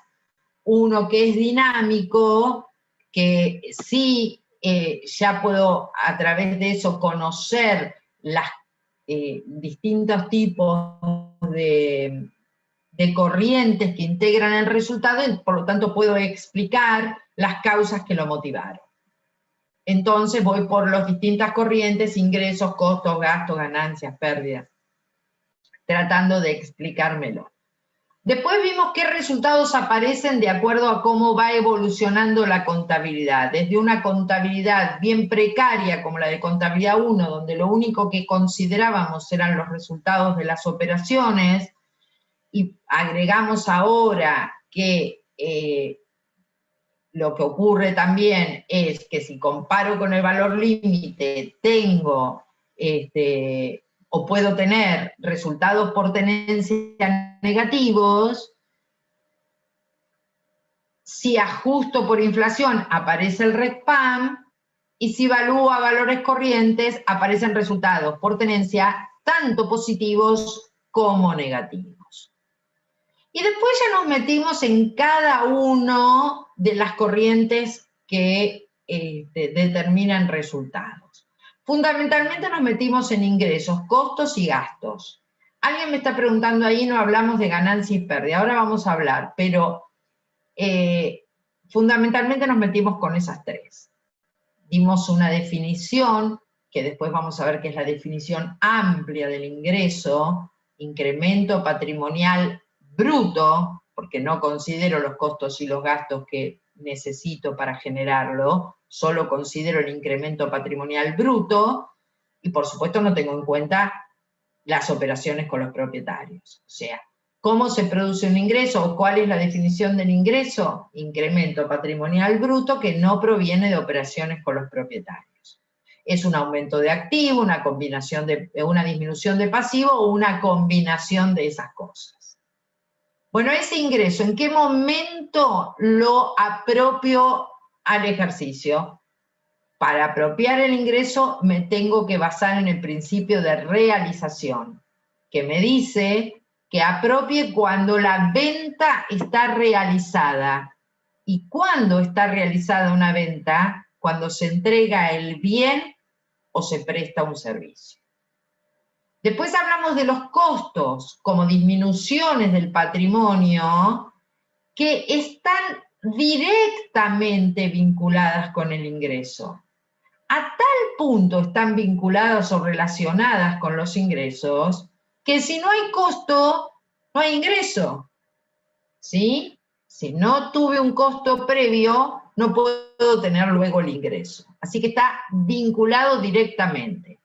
Uno que es dinámico, que sí ya puedo a través de eso conocer las distintos tipos de corrientes que integran el resultado y por lo tanto puedo explicar las causas que lo motivaron. Entonces voy por las distintas corrientes, ingresos, costos, gastos, ganancias, pérdidas. tratando de explicármelo. Después vimos qué resultados aparecen de acuerdo a cómo va evolucionando la contabilidad. Desde una contabilidad bien precaria como la de contabilidad 1, donde lo único que considerábamos eran los resultados de las operaciones, y agregamos ahora que lo que ocurre también es que si comparo con el valor límite, tengo o puedo tener resultados por tenencia negativos. Si ajusto por inflación, aparece el RECPAM, y si evalúo a valores corrientes, aparecen resultados por tenencia tanto positivos como negativos. Y después ya nos metimos en cada uno de las corrientes que determinan resultados. Fundamentalmente nos metimos en ingresos, costos y gastos. Alguien me está preguntando ahí, no hablamos de ganancia y pérdida, ahora vamos a hablar, pero fundamentalmente nos metimos con esas tres. Dimos una definición, que después vamos a ver que es la definición amplia del ingreso, incremento patrimonial bruto, porque no considero los costos y los gastos que necesito para generarlo, solo considero el incremento patrimonial bruto, y por supuesto no tengo en cuenta las operaciones con los propietarios. O sea, ¿cómo se produce un ingreso o cuál es la definición del ingreso? Incremento patrimonial bruto que no proviene de operaciones con los propietarios. Es un aumento de activo, una disminución de pasivo o una combinación de esas cosas. Bueno, ese ingreso, ¿en qué momento lo apropio al ejercicio? Para apropiar el ingreso me tengo que basar en el principio de realización, que me dice que apropie cuando la venta está realizada. ¿Y cuándo está realizada una venta? Cuando se entrega el bien o se presta un servicio. Después hablamos de los costos como disminuciones del patrimonio que están directamente vinculadas con el ingreso. A tal punto están vinculadas o relacionadas con los ingresos que si no hay costo, no hay ingreso. ¿Sí? Si no tuve un costo previo, no puedo tener luego el ingreso. Así que está vinculado directamente.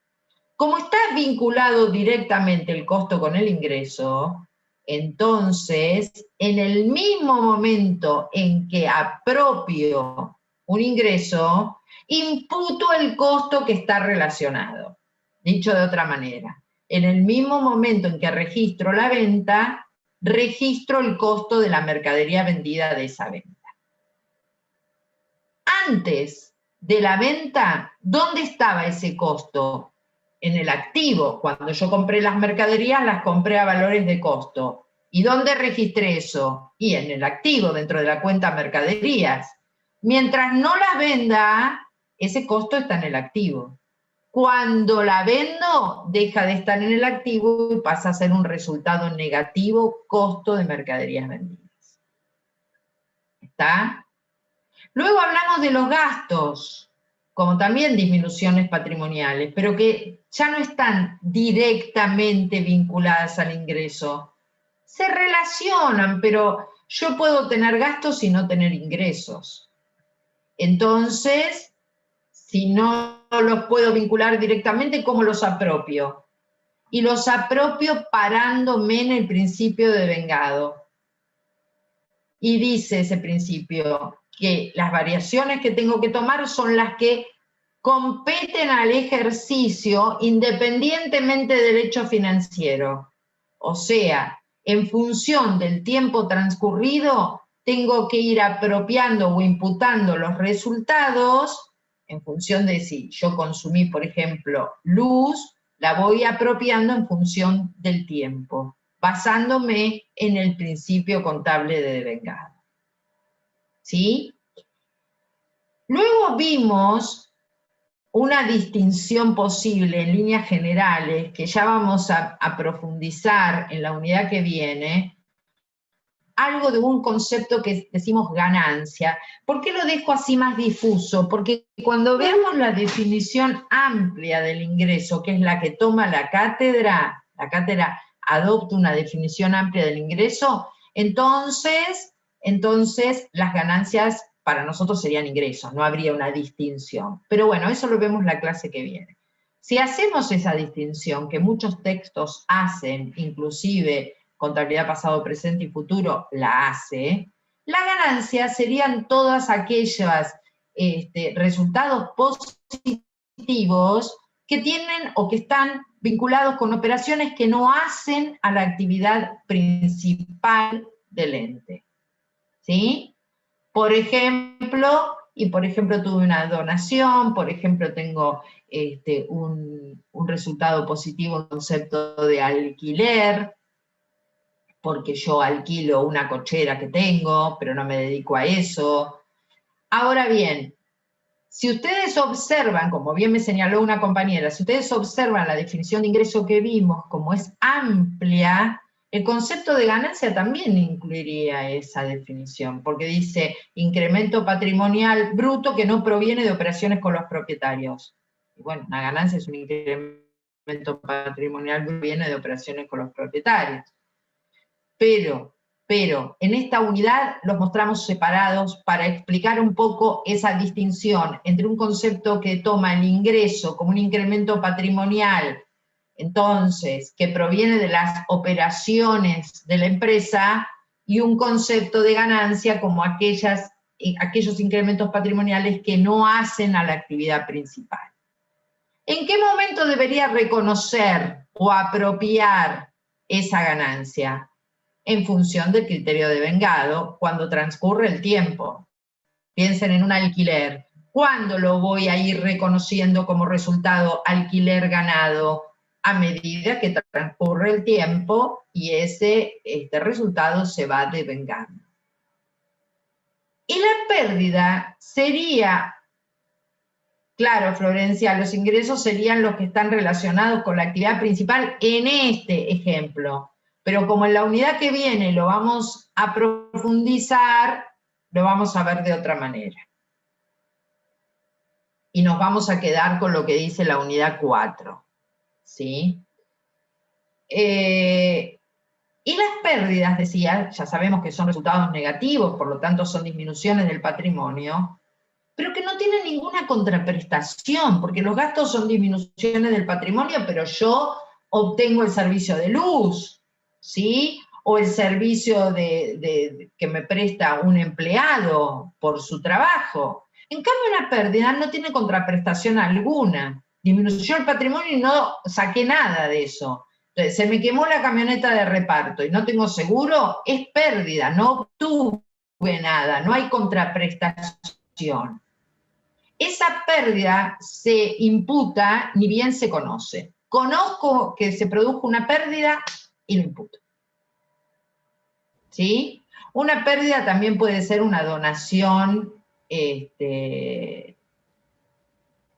Como está vinculado directamente el costo con el ingreso, entonces, en el mismo momento en que apropio un ingreso, imputo el costo que está relacionado. Dicho de otra manera, en el mismo momento en que registro la venta, registro el costo de la mercadería vendida de esa venta. Antes de la venta, ¿dónde estaba ese costo? En el activo. Cuando yo compré las mercaderías, las compré a valores de costo. ¿Y dónde registré eso? Y en el activo, dentro de la cuenta mercaderías. Mientras no las venda, ese costo está en el activo. Cuando la vendo, deja de estar en el activo y pasa a ser un resultado negativo, costo de mercaderías vendidas. ¿Está? Luego hablamos de los gastos, como también disminuciones patrimoniales, pero que ya no están directamente vinculadas al ingreso. Se relacionan, pero yo puedo tener gastos y no tener ingresos. Entonces, si no los puedo vincular directamente, ¿cómo los apropio? Y los apropio parándome en el principio de vengado. Y dice ese principio que las variaciones que tengo que tomar son las que competen al ejercicio independientemente del hecho financiero. O sea, en función del tiempo transcurrido, tengo que ir apropiando o imputando los resultados en función de si yo consumí, por ejemplo, luz, la voy apropiando en función del tiempo, basándome en el principio contable de devengado. ¿Sí? Luego vimos una distinción posible en líneas generales, que ya vamos a profundizar en la unidad que viene, algo de un concepto que decimos ganancia. ¿Por qué lo dejo así más difuso? Porque cuando veamos la definición amplia del ingreso, que es la que toma la cátedra adopto una definición amplia del ingreso, entonces las ganancias para nosotros serían ingresos, no habría una distinción. Pero bueno, eso lo vemos la clase que viene. Si hacemos esa distinción, que muchos textos hacen, inclusive contabilidad pasado, presente y futuro la hace, la ganancia serían todas aquellas resultados positivos que tienen o que están vinculados con operaciones que no hacen a la actividad principal del ente. ¿Sí? Por ejemplo, tuve una donación, por ejemplo, tengo un resultado positivo en concepto de alquiler, porque yo alquilo una cochera que tengo, pero no me dedico a eso. Ahora bien, si ustedes observan, como bien me señaló una compañera, si ustedes observan la definición de ingreso que vimos, como es amplia, el concepto de ganancia también incluiría esa definición, porque dice incremento patrimonial bruto que no proviene de operaciones con los propietarios. Y bueno, una ganancia es un incremento patrimonial que viene de operaciones con los propietarios. Pero en esta unidad los mostramos separados para explicar un poco esa distinción entre un concepto que toma el ingreso como un incremento patrimonial, entonces, que proviene de las operaciones de la empresa, y un concepto de ganancia como aquellos incrementos patrimoniales que no hacen a la actividad principal. ¿En qué momento debería reconocer o apropiar esa ganancia? En función del criterio de vengado, cuando transcurre el tiempo. Piensen en un alquiler. ¿Cuándo lo voy a ir reconociendo como resultado alquiler ganado? A medida que transcurre el tiempo y este resultado se va devengando. Y la pérdida sería, claro, Florencia, los ingresos serían los que están relacionados con la actividad principal en este ejemplo. Pero como en la unidad que viene lo vamos a profundizar, lo vamos a ver de otra manera. Y nos vamos a quedar con lo que dice la unidad 4. ¿Sí? Y las pérdidas, decía, ya sabemos que son resultados negativos, por lo tanto son disminuciones del patrimonio, pero que no tienen ninguna contraprestación, porque los gastos son disminuciones del patrimonio, pero yo obtengo el servicio de luz, ¿sí? O el servicio que me presta un empleado por su trabajo. En cambio, una pérdida no tiene contraprestación alguna. Disminuyó el patrimonio y no saqué nada de eso. Entonces, se me quemó la camioneta de reparto y no tengo seguro, es pérdida, no obtuve nada, no hay contraprestación. Esa pérdida se imputa ni bien se conoce. Conozco que se produjo una pérdida y lo imputo. ¿Sí? Una pérdida también puede ser una donación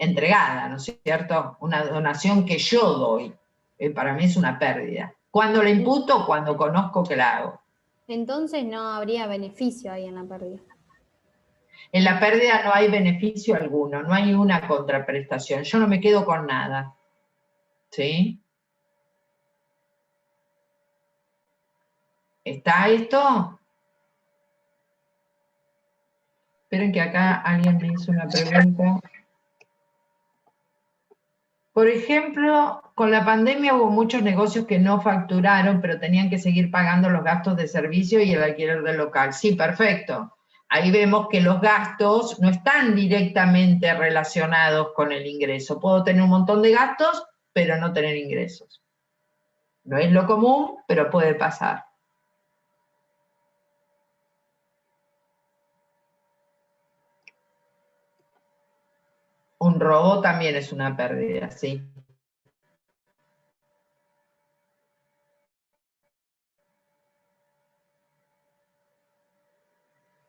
entregada, ¿no es cierto? Una donación que yo doy, para mí es una pérdida. ¿Cuándo la imputo? Cuando conozco que la hago. Entonces no habría beneficio ahí en la pérdida. En la pérdida no hay beneficio alguno, no hay una contraprestación, yo no me quedo con nada. ¿Sí? ¿Está esto? Esperen que acá alguien me hizo una pregunta. Por ejemplo, con la pandemia hubo muchos negocios que no facturaron, pero tenían que seguir pagando los gastos de servicio y el alquiler del local. Sí, perfecto. Ahí vemos que los gastos no están directamente relacionados con el ingreso. Puedo tener un montón de gastos, pero no tener ingresos. No es lo común, pero puede pasar. Un robo también es una pérdida, sí.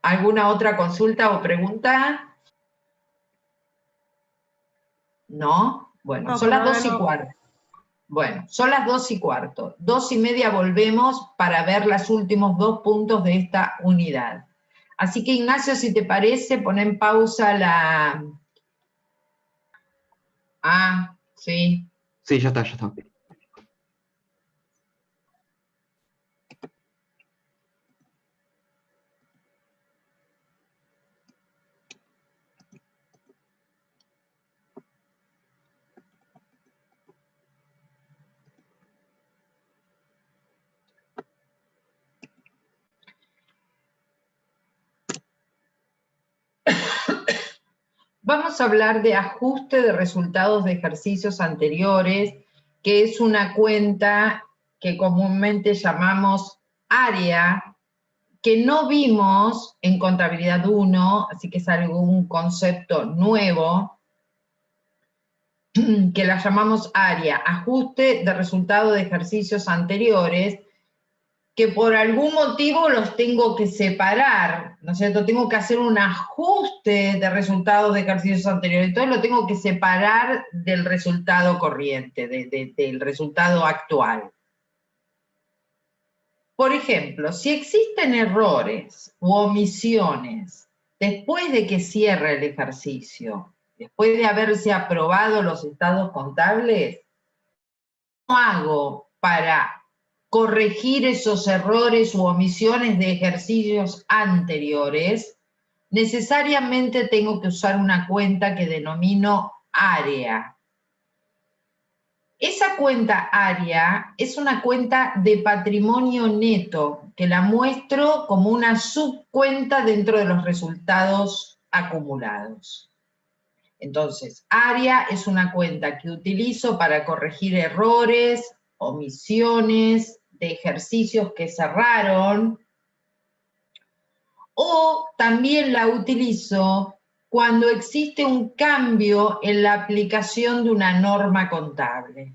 ¿Alguna otra consulta o pregunta? ¿No? Bueno, No, son las por 2:15. Bueno, son las 2:15. 2:30 volvemos para ver los últimos 2 puntos de esta unidad. Así que, Ignacio, si te parece, pon en pausa la... Ah, sí. Sí, ya está, ya está. vamos a hablar de ajuste de resultados de ejercicios anteriores, que es una cuenta que comúnmente llamamos área, que no vimos en Contabilidad 1, así que es un concepto nuevo, que la llamamos área, ajuste de resultados de ejercicios anteriores, que por algún motivo los tengo que separar, ¿no es cierto? Tengo que hacer un ajuste de resultados de ejercicios anteriores, entonces lo tengo que separar del resultado corriente, del resultado actual. Por ejemplo, si existen errores u omisiones después de que cierre el ejercicio, después de haberse aprobado los estados contables, ¿cómo hago para corregir esos errores u omisiones de ejercicios anteriores? Necesariamente tengo que usar una cuenta que denomino área. Esa cuenta área es una cuenta de patrimonio neto, que la muestro como una subcuenta dentro de los resultados acumulados. Entonces, área es una cuenta que utilizo para corregir errores, omisiones de ejercicios que cerraron, o también la utilizo cuando existe un cambio en la aplicación de una norma contable.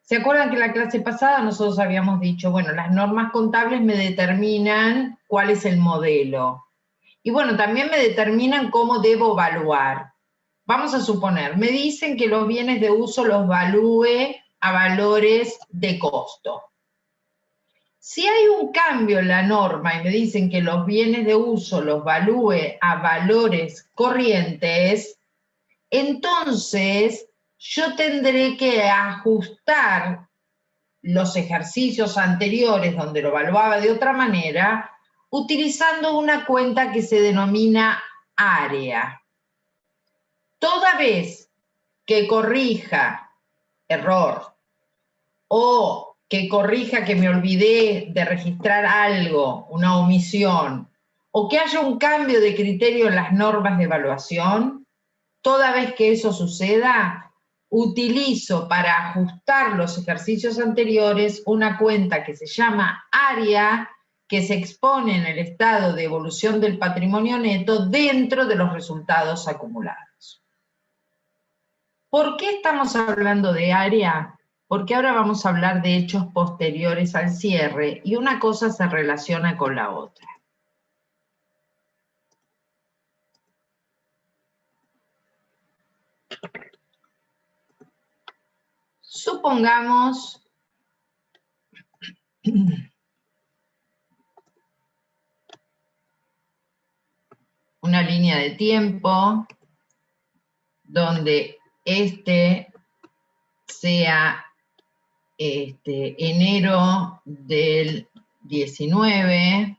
¿Se acuerdan que en la clase pasada nosotros habíamos dicho, bueno, las normas contables me determinan cuál es el modelo? Y bueno, también me determinan cómo debo evaluar. Vamos a suponer, me dicen que los bienes de uso los valúe a valores de costo. Si hay un cambio en la norma y me dicen que los bienes de uso los valúe a valores corrientes, entonces yo tendré que ajustar los ejercicios anteriores donde lo evaluaba de otra manera, utilizando una cuenta que se denomina área. Toda vez que corrija error o que corrija que me olvidé de registrar algo, una omisión, o que haya un cambio de criterio en las normas de evaluación, toda vez que eso suceda, utilizo para ajustar los ejercicios anteriores una cuenta que se llama área, que se expone en el estado de evolución del patrimonio neto dentro de los resultados acumulados. ¿Por qué estamos hablando de área? Porque ahora vamos a hablar de hechos posteriores al cierre y una cosa se relaciona con la otra. Supongamos una línea de tiempo donde este sea enero del 19,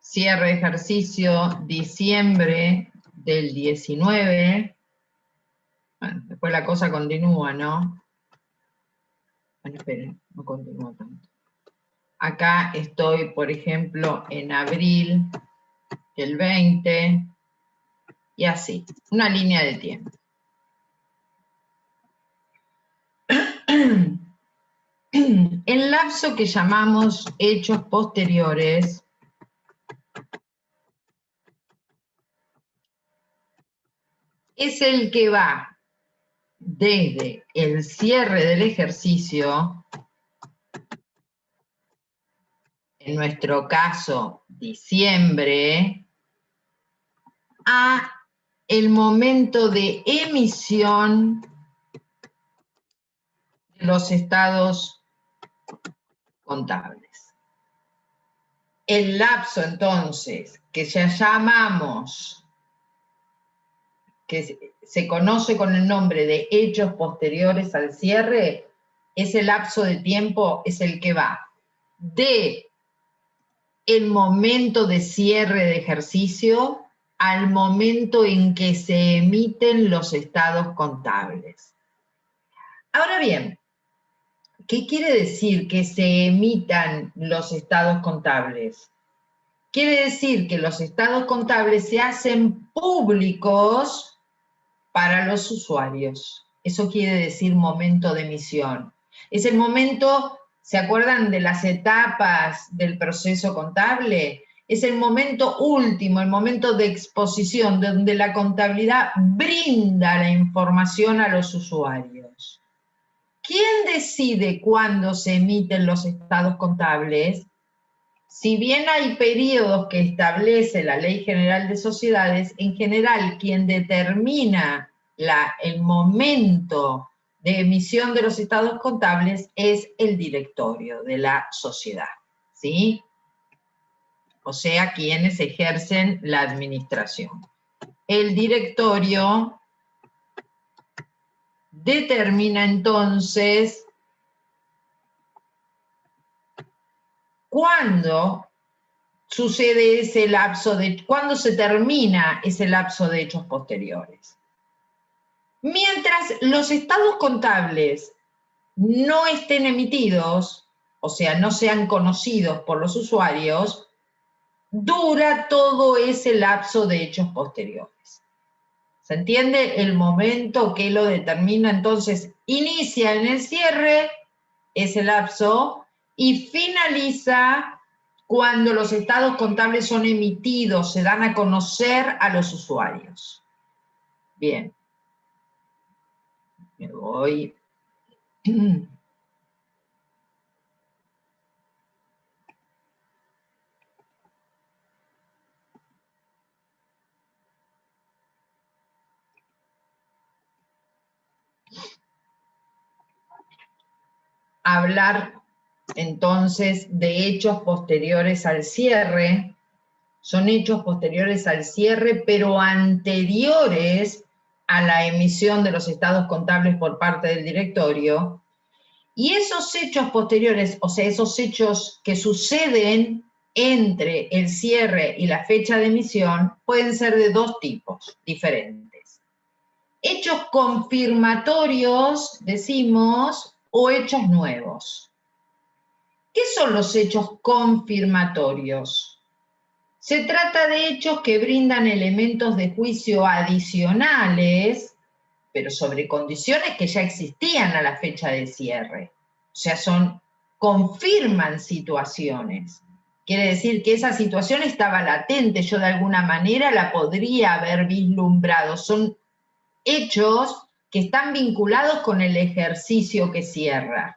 cierre de ejercicio diciembre del 19, bueno, después la cosa continúa, ¿no? Bueno, esperen, no continúa tanto. Acá estoy, por ejemplo, en abril del 20, y así, una línea de tiempo. El lapso que llamamos hechos posteriores es el que va desde el cierre del ejercicio, en nuestro caso diciembre, a el momento de emisión de los estados contables. El lapso, entonces, que ya llamamos, que se conoce con el nombre de hechos posteriores al cierre, ese lapso de tiempo es el que va de el momento de cierre de ejercicio al momento en que se emiten los estados contables. Ahora bien, ¿qué quiere decir que se emitan los estados contables? quiere decir que los estados contables se hacen públicos para los usuarios. Eso quiere decir momento de emisión. Es el momento, ¿se acuerdan de las etapas del proceso contable? Es el momento último, el momento de exposición, donde la contabilidad brinda la información a los usuarios. ¿Quién decide cuándo se emiten los estados contables? Si bien hay periodos que establece la Ley General de Sociedades, en general quien determina el momento de emisión de los estados contables es el directorio de la sociedad, ¿sí? O sea, quienes ejercen la administración. El directorio determina entonces cuándo sucede ese lapso cuándo se termina ese lapso de hechos posteriores. Mientras los estados contables no estén emitidos, o sea, no sean conocidos por los usuarios, dura todo ese lapso de hechos posteriores. ¿Se entiende? El momento que lo determina, entonces, inicia en el cierre ese lapso y finaliza cuando los estados contables son emitidos, se dan a conocer a los usuarios. Bien. Me voy. Hablar entonces de hechos posteriores al cierre. Son hechos posteriores al cierre, pero anteriores a la emisión de los estados contables por parte del directorio. Y esos hechos posteriores, o sea, esos hechos que suceden entre el cierre y la fecha de emisión, pueden ser de dos tipos diferentes. Hechos confirmatorios, decimos, o hechos nuevos. ¿Qué son los hechos confirmatorios? Se trata de hechos que brindan elementos de juicio adicionales, pero sobre condiciones que ya existían a la fecha de cierre. O sea, confirman situaciones. Quiere decir que esa situación estaba latente, yo de alguna manera la podría haber vislumbrado. Son hechos que están vinculados con el ejercicio que cierra.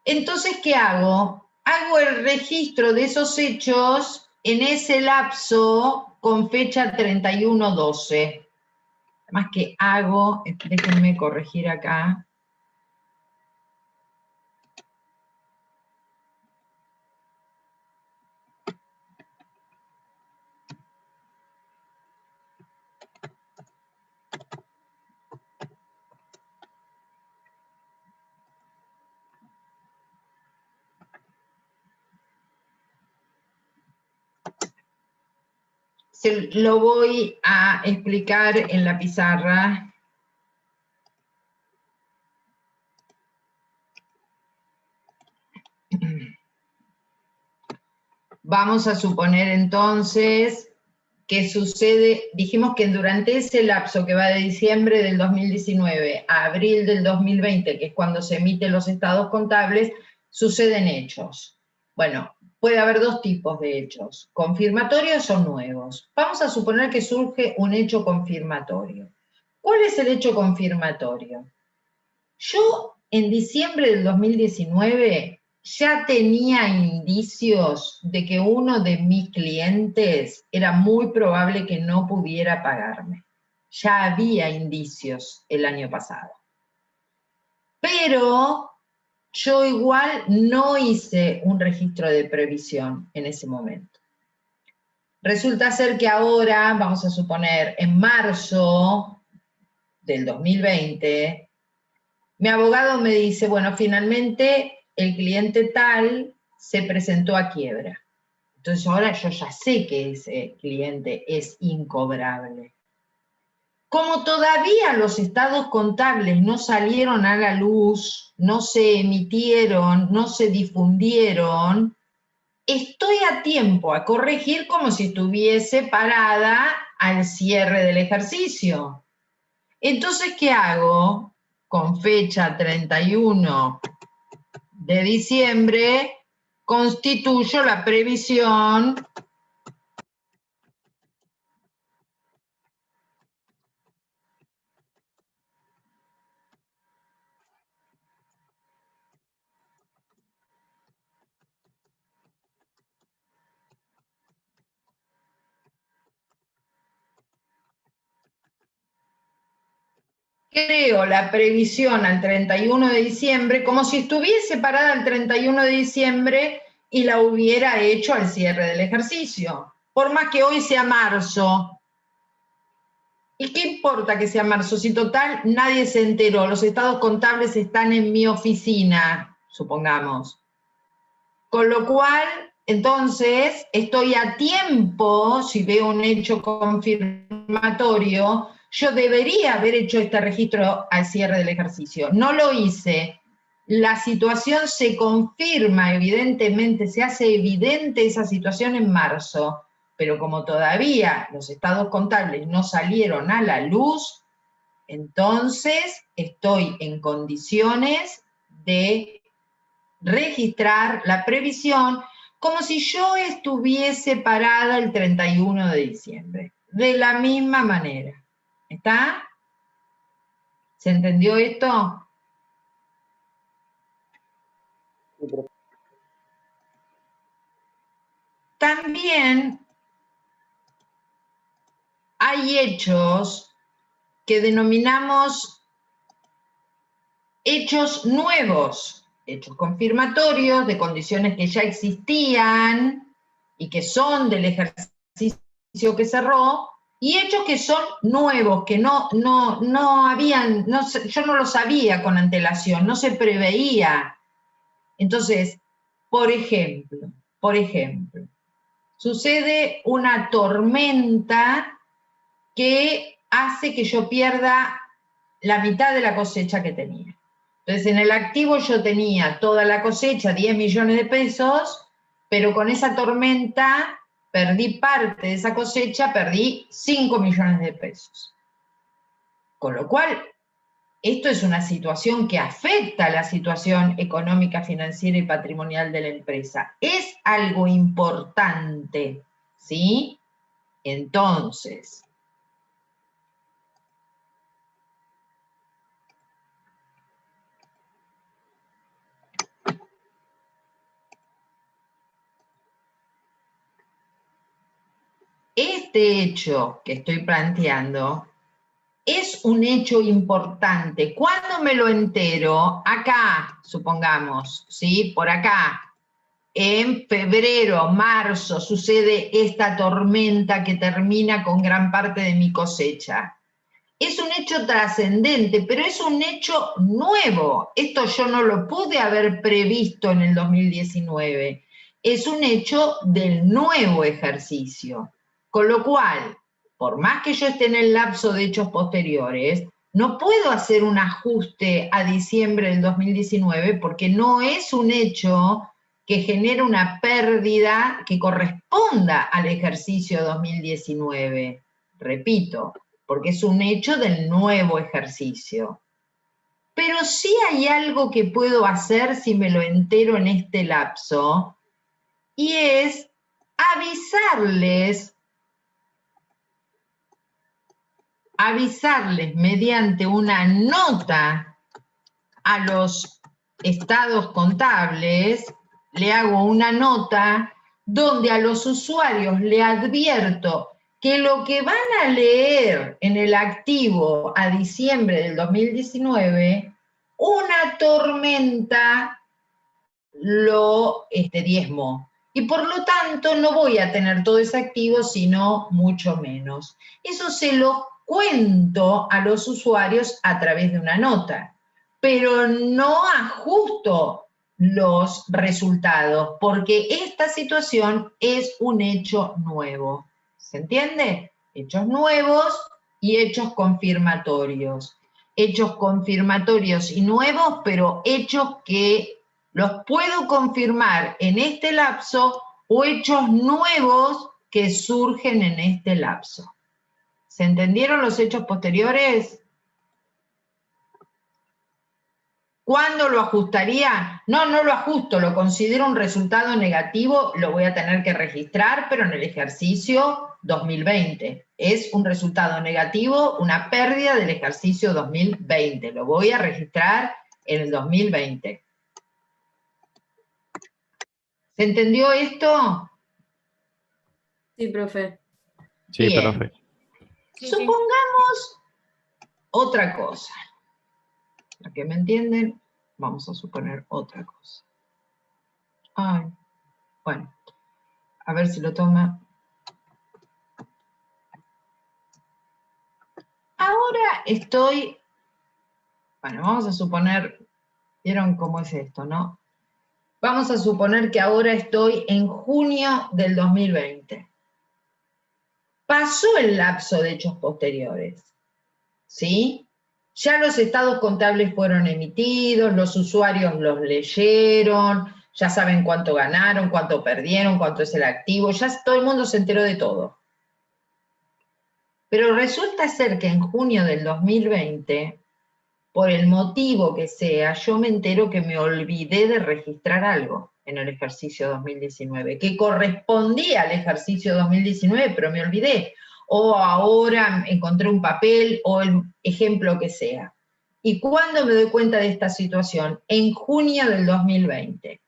Entonces, ¿qué hago? Hago el registro de esos hechos en ese lapso con fecha 31/12. Además que hago, déjenme corregir acá. Se lo voy a explicar en la pizarra. Vamos a suponer entonces que sucede, dijimos que durante ese lapso que va de diciembre del 2019 a abril del 2020, que es cuando se emiten los estados contables, suceden hechos. Bueno, puede haber dos tipos de hechos, confirmatorios o nuevos. Vamos a suponer que surge un hecho confirmatorio. ¿Cuál es el hecho confirmatorio? Yo en diciembre del 2019 ya tenía indicios de que uno de mis clientes era muy probable que no pudiera pagarme. Ya había indicios el año pasado. Pero yo igual no hice un registro de previsión en ese momento. Resulta ser que ahora, vamos a suponer, en marzo del 2020, mi abogado me dice, bueno, finalmente el cliente tal se presentó a quiebra. Entonces ahora yo ya sé que ese cliente es incobrable. Como todavía los estados contables no salieron a la luz, no se emitieron, no se difundieron, estoy a tiempo a corregir como si estuviese parada al cierre del ejercicio. Entonces, ¿qué hago? Con fecha 31 de diciembre, constituyo la previsión creo la previsión al 31 de diciembre como si estuviese parada al 31 de diciembre y la hubiera hecho al cierre del ejercicio. Por más que hoy sea marzo. ¿Y qué importa que sea marzo? Si total nadie se enteró, los estados contables están en mi oficina, supongamos. Con lo cual, entonces, estoy a tiempo, si veo un hecho confirmatorio, yo debería haber hecho este registro al cierre del ejercicio. No lo hice. La situación se confirma, evidentemente, se hace evidente esa situación en marzo, pero como todavía los estados contables no salieron a la luz, entonces estoy en condiciones de registrar la previsión como si yo estuviese parada el 31 de diciembre. De la misma manera. ¿Está? ¿Se entendió esto? También hay hechos que denominamos hechos nuevos, hechos confirmatorios de condiciones que ya existían y que son del ejercicio que cerró, y hechos que son nuevos, que no habían, yo no lo sabía con antelación, no se preveía. Entonces, por ejemplo, sucede una tormenta que hace que yo pierda la mitad de la cosecha que tenía. Entonces, en el activo yo tenía toda la cosecha, 10 millones de pesos, pero con esa tormenta perdí parte de esa cosecha, perdí 5 millones de pesos. Con lo cual, esto es una situación que afecta a la situación económica, financiera y patrimonial de la empresa. Es algo importante, ¿sí? Entonces, este hecho que estoy planteando es un hecho importante. ¿Cuándo me lo entero? Acá, supongamos, ¿sí? Por acá, en febrero, marzo, sucede esta tormenta que termina con gran parte de mi cosecha. Es un hecho trascendente, pero es un hecho nuevo. Esto yo no lo pude haber previsto en el 2019. Es un hecho del nuevo ejercicio. Con lo cual, por más que yo esté en el lapso de hechos posteriores, no puedo hacer un ajuste a diciembre del 2019 porque no es un hecho que genere una pérdida que corresponda al ejercicio 2019. Repito, porque es un hecho del nuevo ejercicio. Pero sí hay algo que puedo hacer si me lo entero en este lapso, y es avisarles mediante una nota a los estados contables, le hago una nota donde a los usuarios le advierto que lo que van a leer en el activo a diciembre del 2019, una tormenta lo diezmó. Y por lo tanto no voy a tener todo ese activo, sino mucho menos. Eso se lo cuento a los usuarios a través de una nota, pero no ajusto los resultados, porque esta situación es un hecho nuevo. ¿Se entiende? Hechos nuevos y hechos confirmatorios. Hechos confirmatorios y nuevos, pero hechos que los puedo confirmar en este lapso o hechos nuevos que surgen en este lapso. ¿Se entendieron los hechos posteriores? ¿Cuándo lo ajustaría? No, no lo ajusto, lo considero un resultado negativo, lo voy a tener que registrar, pero en el ejercicio 2020. Es un resultado negativo, una pérdida del ejercicio 2020. Lo voy a registrar en el 2020. ¿Se entendió esto? Sí, profe. Sí, Bien. profe. Supongamos otra cosa. Para que me entienden, vamos a suponer otra cosa. Ay, bueno, a ver si lo toma. Ahora estoy, bueno, vamos a suponer, ¿vieron cómo es esto, no? Vamos a suponer que ahora estoy en junio del 2020. Pasó el lapso de hechos posteriores, ¿sí? Ya los estados contables fueron emitidos, los usuarios los leyeron, ya saben cuánto ganaron, cuánto perdieron, cuánto es el activo, ya todo el mundo se enteró de todo. Pero resulta ser que en junio del 2020, por el motivo que sea, yo me entero que me olvidé de registrar algo en el ejercicio 2019, que correspondía al ejercicio 2019, pero me olvidé. O ahora encontré un papel, o el ejemplo que sea. ¿Y cuándo me doy cuenta de esta situación? En junio del 2020.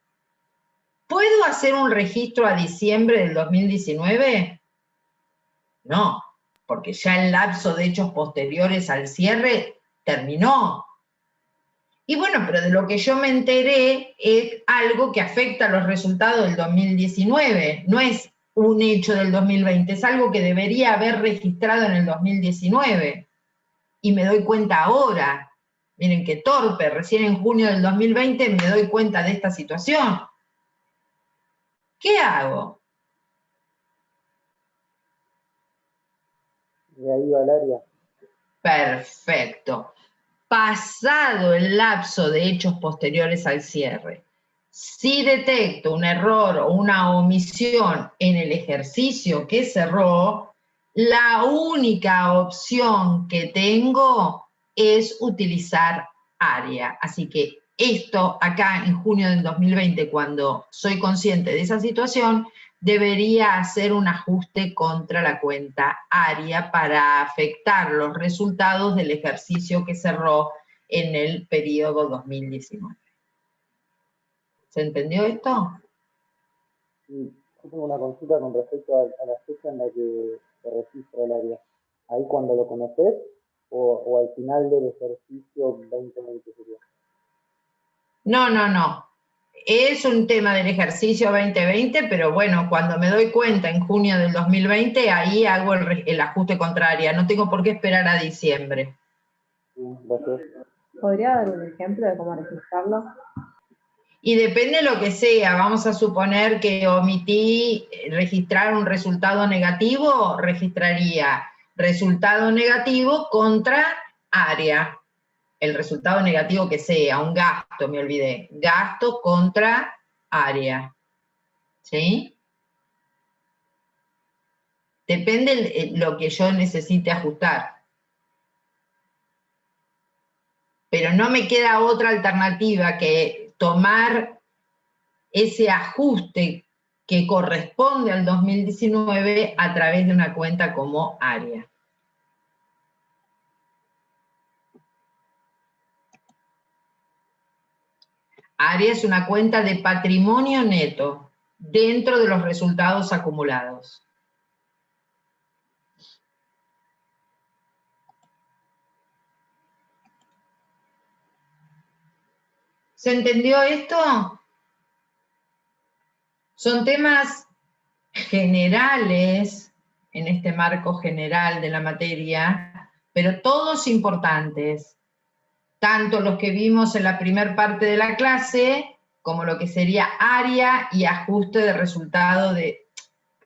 ¿Puedo hacer un registro a diciembre del 2019? No, porque ya el lapso de hechos posteriores al cierre terminó. Y bueno, pero de lo que yo me enteré es algo que afecta a los resultados del 2019, no es un hecho del 2020, es algo que debería haber registrado en el 2019. Y me doy cuenta ahora. Miren qué torpe, recién en junio del 2020 me doy cuenta de esta situación. ¿Qué hago? De ahí va el área. Perfecto. Pasado el lapso de hechos posteriores al cierre, si detecto un error o una omisión en el ejercicio que cerró, la única opción que tengo es utilizar área. Así que esto acá en junio del 2020, cuando soy consciente de esa situación, debería hacer un ajuste contra la cuenta área para afectar los resultados del ejercicio que cerró en el periodo 2019. ¿Se entendió esto? Sí, yo tengo una consulta con respecto a la fecha en la que se registra el área. ¿Ahí cuando lo conoces o al final del ejercicio 2020 sería? No. Es un tema del ejercicio 2020, pero bueno, cuando me doy cuenta en junio del 2020, ahí hago el ajuste contrario. No tengo por qué esperar a diciembre. ¿Podría dar un ejemplo de cómo registrarlo? Y depende de lo que sea. Vamos a suponer que omití registrar un resultado negativo, registraría resultado negativo contra área. El resultado negativo que sea, un gasto, me olvidé. Gasto contra área. ¿Sí? Depende de lo que yo necesite ajustar. Pero no me queda otra alternativa que tomar ese ajuste que corresponde al 2019 a través de una cuenta como área. Área es una cuenta de patrimonio neto dentro de los resultados acumulados. ¿Se entendió esto? Son temas generales en este marco general de la materia, pero todos importantes. Tanto los que vimos en la primera parte de la clase, como lo que sería área y ajuste de resultado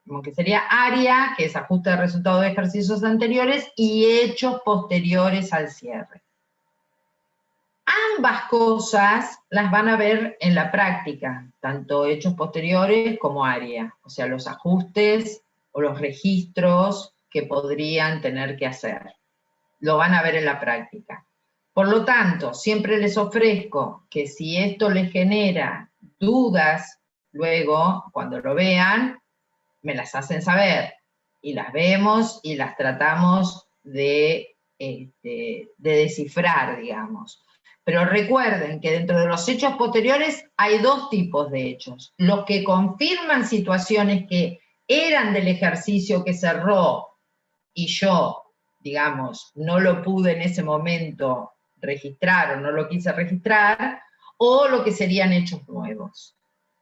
como que sería área, que es ajuste de resultado de ejercicios anteriores, y hechos posteriores al cierre. ambas cosas las van a ver en la práctica, tanto hechos posteriores como área, o sea, los ajustes o los registros que podrían tener que hacer. Lo van a ver en la práctica. Por lo tanto, siempre les ofrezco que si esto les genera dudas, luego, cuando lo vean, me las hacen saber, y las vemos y las tratamos de descifrar, digamos. Pero recuerden que dentro de los hechos posteriores hay dos tipos de hechos. Los que confirman situaciones que eran del ejercicio que cerró y yo, digamos, no lo pude en ese momento registrar o no lo quise registrar, o lo que serían hechos nuevos.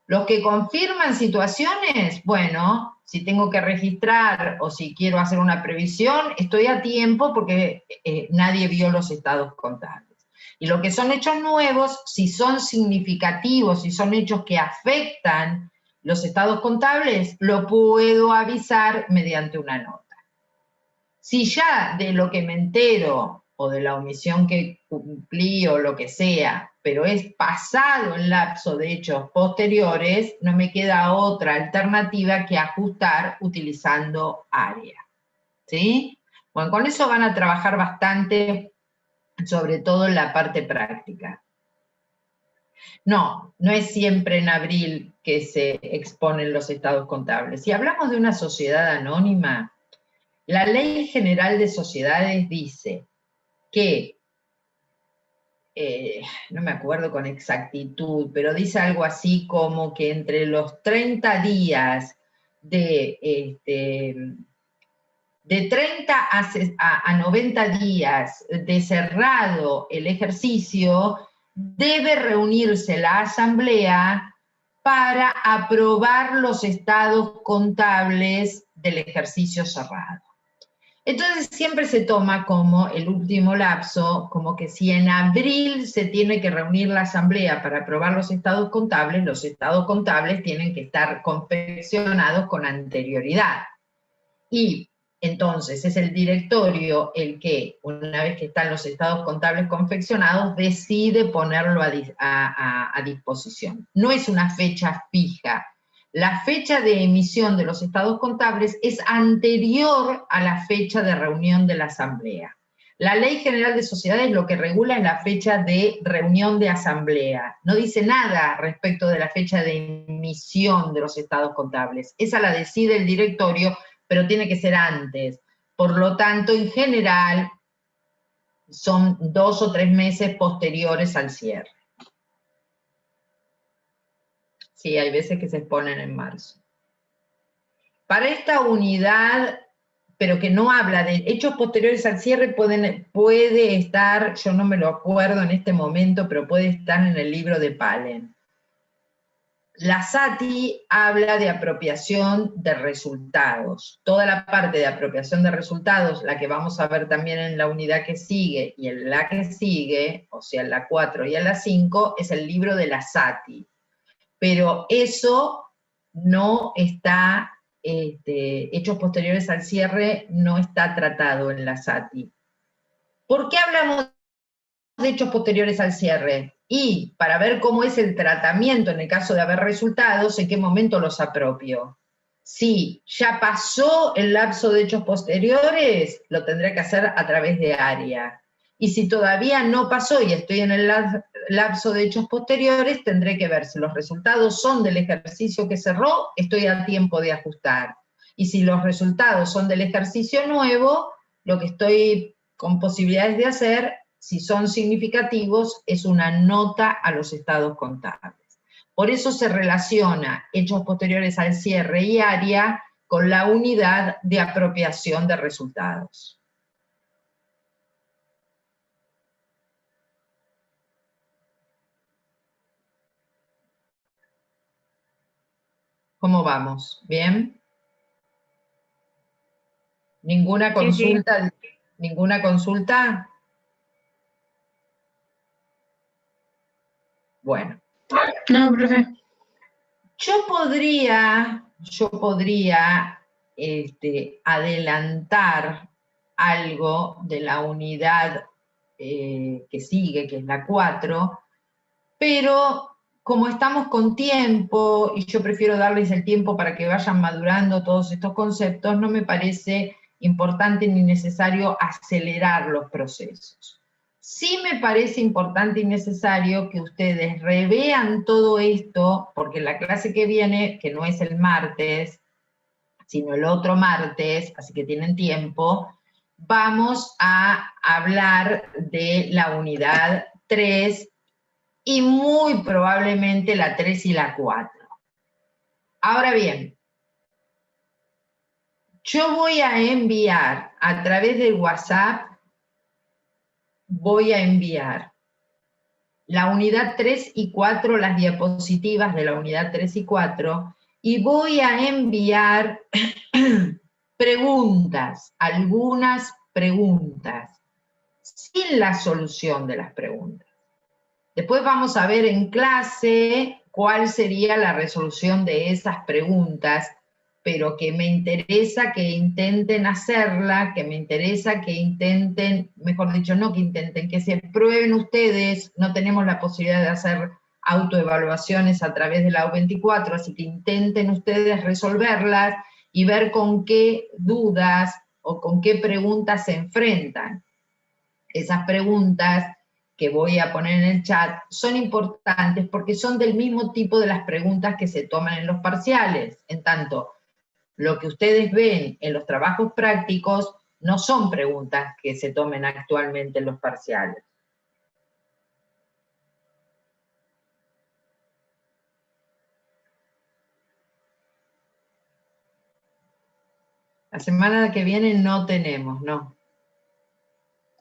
Los que confirman situaciones, bueno, si tengo que registrar o si quiero hacer una previsión, estoy a tiempo porque nadie vio los estados contables. Y lo que son hechos nuevos, si son significativos, si son hechos que afectan los estados contables, lo puedo avisar mediante una nota. Si ya de lo que me entero, o de la omisión que cumplí, o lo que sea, pero es pasado el lapso de hechos posteriores, no me queda otra alternativa que ajustar utilizando área. ¿Sí? Bueno, con eso van a trabajar bastante, sobre todo en la parte práctica. No es siempre en abril que se exponen los estados contables. Si hablamos de una sociedad anónima, la Ley General de Sociedades dice que, no me acuerdo con exactitud, pero dice algo así como que entre los 30 días de 30 a 90 días de cerrado el ejercicio, debe reunirse la asamblea para aprobar los estados contables del ejercicio cerrado. Entonces siempre se toma como el último lapso, como que si en abril se tiene que reunir la asamblea para aprobar los estados contables tienen que estar confeccionados con anterioridad. Y entonces es el directorio el que, una vez que están los estados contables confeccionados, decide ponerlo a disposición. No es una fecha fija. La fecha de emisión de los estados contables es anterior a la fecha de reunión de la asamblea. La Ley General de Sociedades lo que regula es la fecha de reunión de asamblea. No dice nada respecto de la fecha de emisión de los estados contables. Esa la decide el directorio, pero tiene que ser antes. Por lo tanto, en general, son 2 o 3 meses posteriores al cierre. Sí, hay veces que se exponen en marzo. Para esta unidad, pero que no habla de hechos posteriores al cierre, puede estar, yo no me lo acuerdo en este momento, pero puede estar en el libro de Palen. La SATI habla de apropiación de resultados. Toda la parte de apropiación de resultados, la que vamos a ver también en la unidad que sigue y en la que sigue, o sea, en la 4 y en la 5, es el libro de la SATI. Pero eso no está, hechos posteriores al cierre, no está tratado en la SATI. ¿Por qué hablamos de hechos posteriores al cierre? Y para ver cómo es el tratamiento en el caso de haber resultados, en qué momento los apropio. Si ya pasó el lapso de hechos posteriores, lo tendré que hacer a través de área. Y si todavía no pasó y estoy en el lapso de hechos posteriores, tendré que ver si los resultados son del ejercicio que cerró, estoy a tiempo de ajustar. Y si los resultados son del ejercicio nuevo, lo que estoy con posibilidades de hacer, si son significativos, es una nota a los estados contables. Por eso se relaciona hechos posteriores al cierre y área con la unidad de apropiación de resultados. ¿Cómo vamos? ¿Bien? ¿Ninguna consulta? Sí. ¿Ninguna consulta? Bueno. No, profe. Yo podría adelantar algo de la unidad que sigue, que es la 4, pero como estamos con tiempo, y yo prefiero darles el tiempo para que vayan madurando todos estos conceptos, no me parece importante ni necesario acelerar los procesos. Sí me parece importante y necesario que ustedes revean todo esto, porque la clase que viene, que no es el martes, sino el otro martes, así que tienen tiempo, vamos a hablar de la unidad 3 y muy probablemente la 3 y la 4. Ahora bien, yo voy a enviar a través del WhatsApp, voy a enviar la unidad 3 y 4, las diapositivas de la unidad 3 y 4, y voy a enviar preguntas, algunas preguntas, sin la solución de las preguntas. Después vamos a ver en clase cuál sería la resolución de esas preguntas, pero que me interesa que intenten hacerla, que me interesa que intenten, mejor dicho, no que intenten, que se prueben ustedes. No tenemos la posibilidad de hacer autoevaluaciones a través de la U24, así que intenten ustedes resolverlas y ver con qué dudas o con qué preguntas se enfrentan. Esas preguntas que voy a poner en el chat son importantes porque son del mismo tipo de las preguntas que se toman en los parciales. En tanto, lo que ustedes ven en los trabajos prácticos no son preguntas que se tomen actualmente en los parciales. La semana que viene no tenemos, no.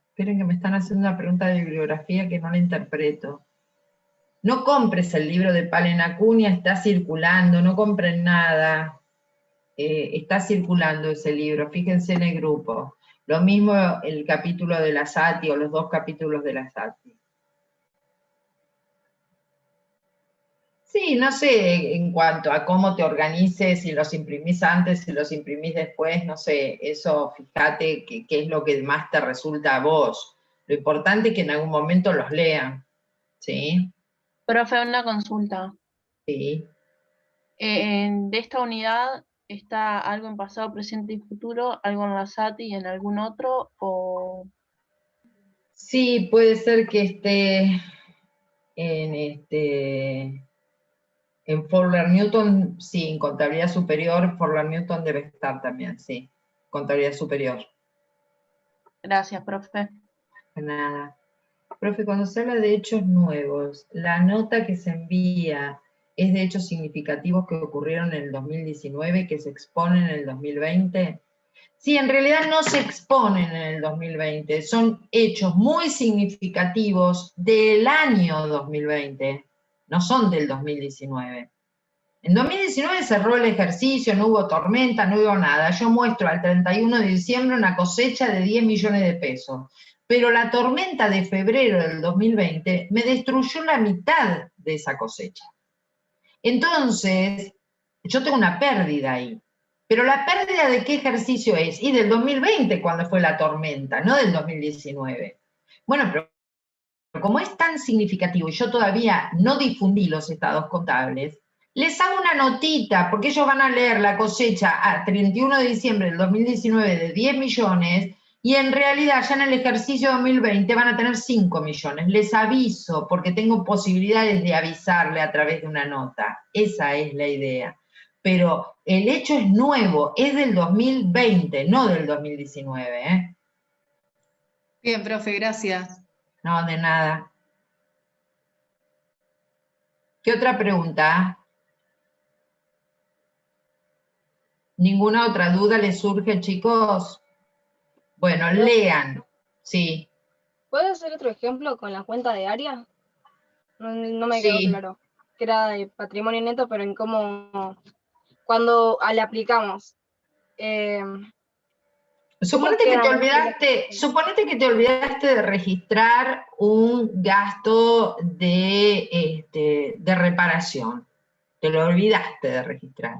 Esperen que me están haciendo una pregunta de bibliografía que no la interpreto. No compres el libro de Palen Acuña, está circulando, no compren nada. Está circulando ese libro, fíjense en el grupo. Lo mismo el capítulo de la SATI o los 2 capítulos de la SATI. Sí, no sé en cuanto a cómo te organices, si los imprimís antes, si los imprimís después, no sé, eso fíjate qué es lo que más te resulta a vos. Lo importante es que en algún momento los lean, ¿sí? Profe, una consulta. Sí. De esta unidad, ¿está algo en pasado, presente y futuro, algo en la SATI y en algún otro? O... Sí, puede ser que esté en Fowler-Newton, sí, en contabilidad superior, Fowler-Newton debe estar también, sí, contabilidad superior. Gracias, profe. De nada. Profe, cuando se habla de hechos nuevos, ¿la nota que se envía es de hechos significativos que ocurrieron en el 2019, que se exponen en el 2020? Sí, en realidad no se exponen en el 2020, son hechos muy significativos del año 2020, no son del 2019. En 2019 cerró el ejercicio, no hubo tormenta, no hubo nada. Yo muestro al 31 de diciembre una cosecha de 10 millones de pesos. Pero la tormenta de febrero del 2020 me destruyó la mitad de esa cosecha. Entonces, yo tengo una pérdida ahí. Pero la pérdida ¿de qué ejercicio es? Y del 2020, cuando fue la tormenta, no del 2019. Bueno, pero como es tan significativo y yo todavía no difundí los estados contables, les hago una notita, porque ellos van a leer la cosecha a 31 de diciembre del 2019 de 10 millones, y en realidad ya en el ejercicio 2020 van a tener 5 millones. Les aviso, porque tengo posibilidades de avisarle a través de una nota. Esa es la idea. Pero el hecho es nuevo, es del 2020, no del 2019, ¿eh? Bien, profe, gracias. No, de nada. ¿Qué otra pregunta? ¿Ninguna otra duda les surge, chicos? Bueno, lean. Sí. ¿Puedo hacer otro ejemplo con la cuenta de área? No me quedó claro. Que era de patrimonio neto, pero en cómo, cuando la aplicamos. Suponete que te olvidaste de registrar un gasto de reparación. Te lo olvidaste de registrar.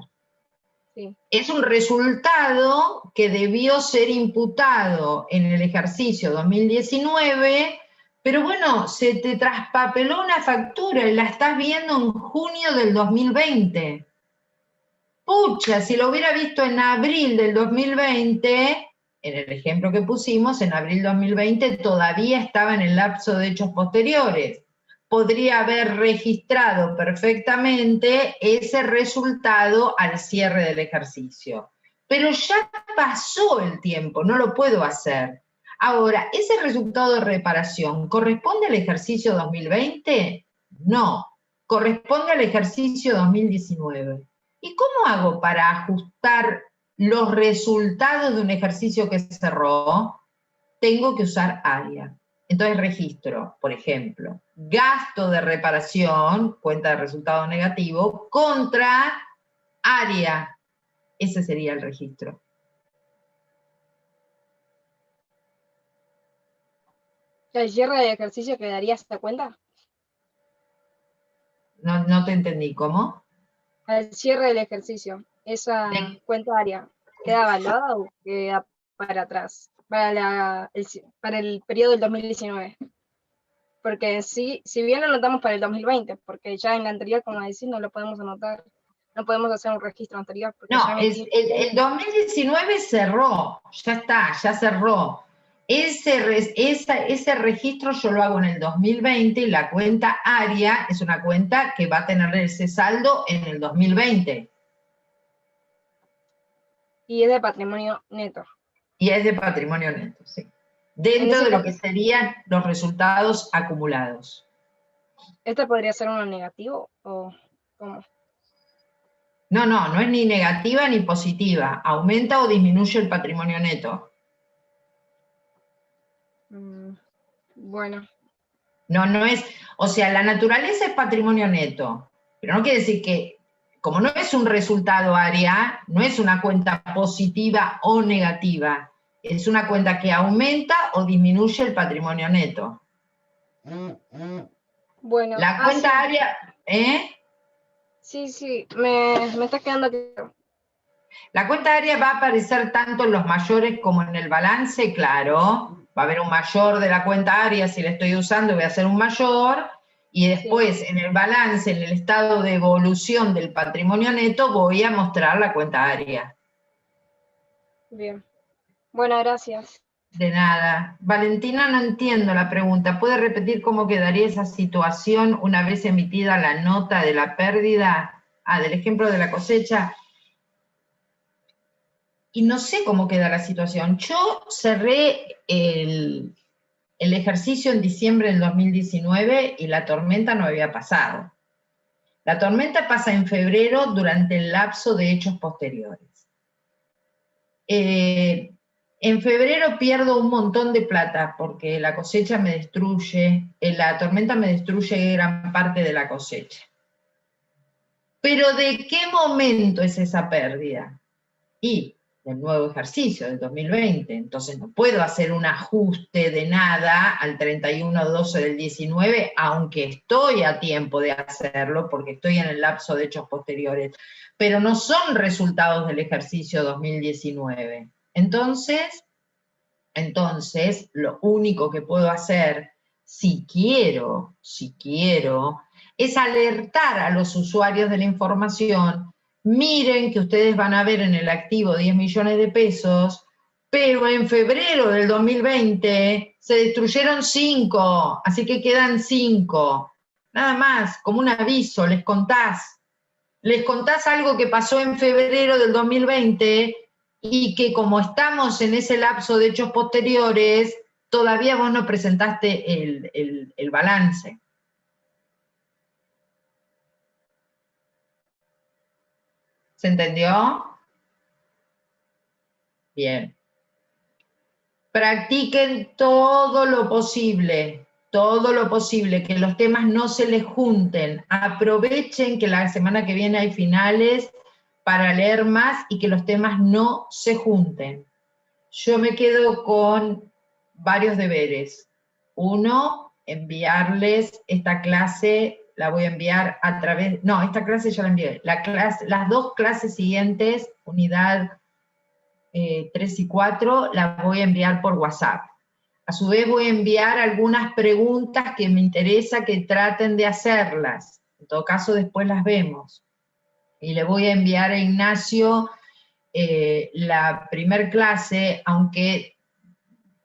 Sí. Es un resultado que debió ser imputado en el ejercicio 2019 Pero bueno, se te traspapeló una factura y la estás viendo en junio del 2020. Pucha, si lo hubiera visto en abril del 2020, en el ejemplo que pusimos, en abril 2020 todavía estaba en el lapso de hechos posteriores. Podría haber registrado perfectamente ese resultado al cierre del ejercicio. Pero ya pasó el tiempo, no lo puedo hacer. Ahora, ¿ese resultado de reparación corresponde al ejercicio 2020? No, corresponde al ejercicio 2019. ¿Y cómo hago para ajustar los resultados de un ejercicio que cerró? Tengo que usar área. Entonces registro, por ejemplo, gasto de reparación, cuenta de resultado negativo, contra área. Ese sería el registro. ¿El cierre de ejercicio quedaría esta cuenta? No te entendí, ¿cómo? Al cierre del ejercicio, esa cuenta área, ¿queda evaluada o queda para atrás? Para el periodo del 2019. Porque si bien lo anotamos para el 2020, porque ya en la anterior, como decís, no lo podemos anotar, no podemos hacer un registro anterior. No, el 2019 cerró, ya está, ya cerró. Ese registro yo lo hago en el 2020 y la cuenta área es una cuenta que va a tener ese saldo en el 2020. Y es de patrimonio neto. Y es de patrimonio neto, sí. Dentro de lo que serían los resultados acumulados. ¿Este podría ser uno negativo o cómo? No es ni negativa ni positiva. Aumenta o disminuye el patrimonio neto. Bueno. No es, o sea, la naturaleza es patrimonio neto, pero no quiere decir que, como no es un resultado área, no es una cuenta positiva o negativa, es una cuenta que aumenta o disminuye el patrimonio neto. Bueno. La cuenta área, Sí, me está quedando claro. La cuenta área va a aparecer tanto en los mayores como en el balance, claro. Va a haber un mayor de la cuenta área, si la estoy usando voy a hacer un mayor, y después en el balance, en el estado de evolución del patrimonio neto, voy a mostrar la cuenta área. Bien. Bueno, gracias. De nada. Valentina, no entiendo la pregunta. ¿Puede repetir cómo quedaría esa situación una vez emitida la nota de la pérdida? Del ejemplo de la cosecha. Y no sé cómo queda la situación. Yo cerré el ejercicio en diciembre del 2019 y la tormenta no había pasado. La tormenta pasa en febrero durante el lapso de hechos posteriores. En febrero pierdo un montón de plata porque la cosecha me destruye, la tormenta me destruye gran parte de la cosecha. Pero ¿de qué momento es esa pérdida? Y del nuevo ejercicio del 2020, entonces no puedo hacer un ajuste de nada al 31/12 del 19, aunque estoy a tiempo de hacerlo, porque estoy en el lapso de hechos posteriores, pero no son resultados del ejercicio 2019. Entonces, lo único que puedo hacer, si quiero, es alertar a los usuarios de la información. Miren que ustedes van a ver en el activo 10 millones de pesos, pero en febrero del 2020 se destruyeron 5, así que quedan 5. Nada más, como un aviso, les contás algo que pasó en febrero del 2020 y que como estamos en ese lapso de hechos posteriores, todavía vos no presentaste el balance. ¿Se entendió? Bien. Practiquen todo lo posible, que los temas no se les junten. Aprovechen que la semana que viene hay finales para leer más y que los temas no se junten. Yo me quedo con varios deberes. Uno, enviarles esta clase. La voy a enviar a través, esta clase ya la envié, las 2 clases siguientes, unidad 3 y 4, las voy a enviar por WhatsApp. A su vez voy a enviar algunas preguntas que me interesa que traten de hacerlas. En todo caso, después las vemos. Y le voy a enviar a Ignacio la primer clase, aunque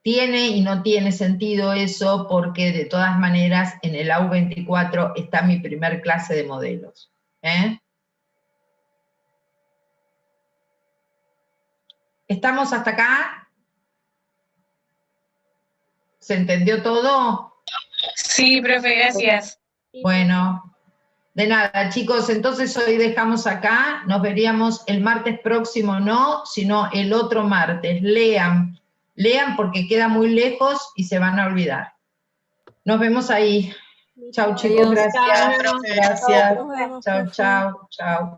tiene y no tiene sentido eso, porque de todas maneras en el AU24 está mi primer clase de modelos. ¿Estamos hasta acá? ¿Se entendió todo? Sí, profe, gracias. Bueno, de nada, chicos, entonces hoy dejamos acá, nos veríamos el martes próximo, no, sino el otro martes. Lean porque queda muy lejos y se van a olvidar. Nos vemos ahí. Chau, chicos, Adiós. gracias. Chao, profe. Gracias. Nos vemos, Chau, profe. chau, chau.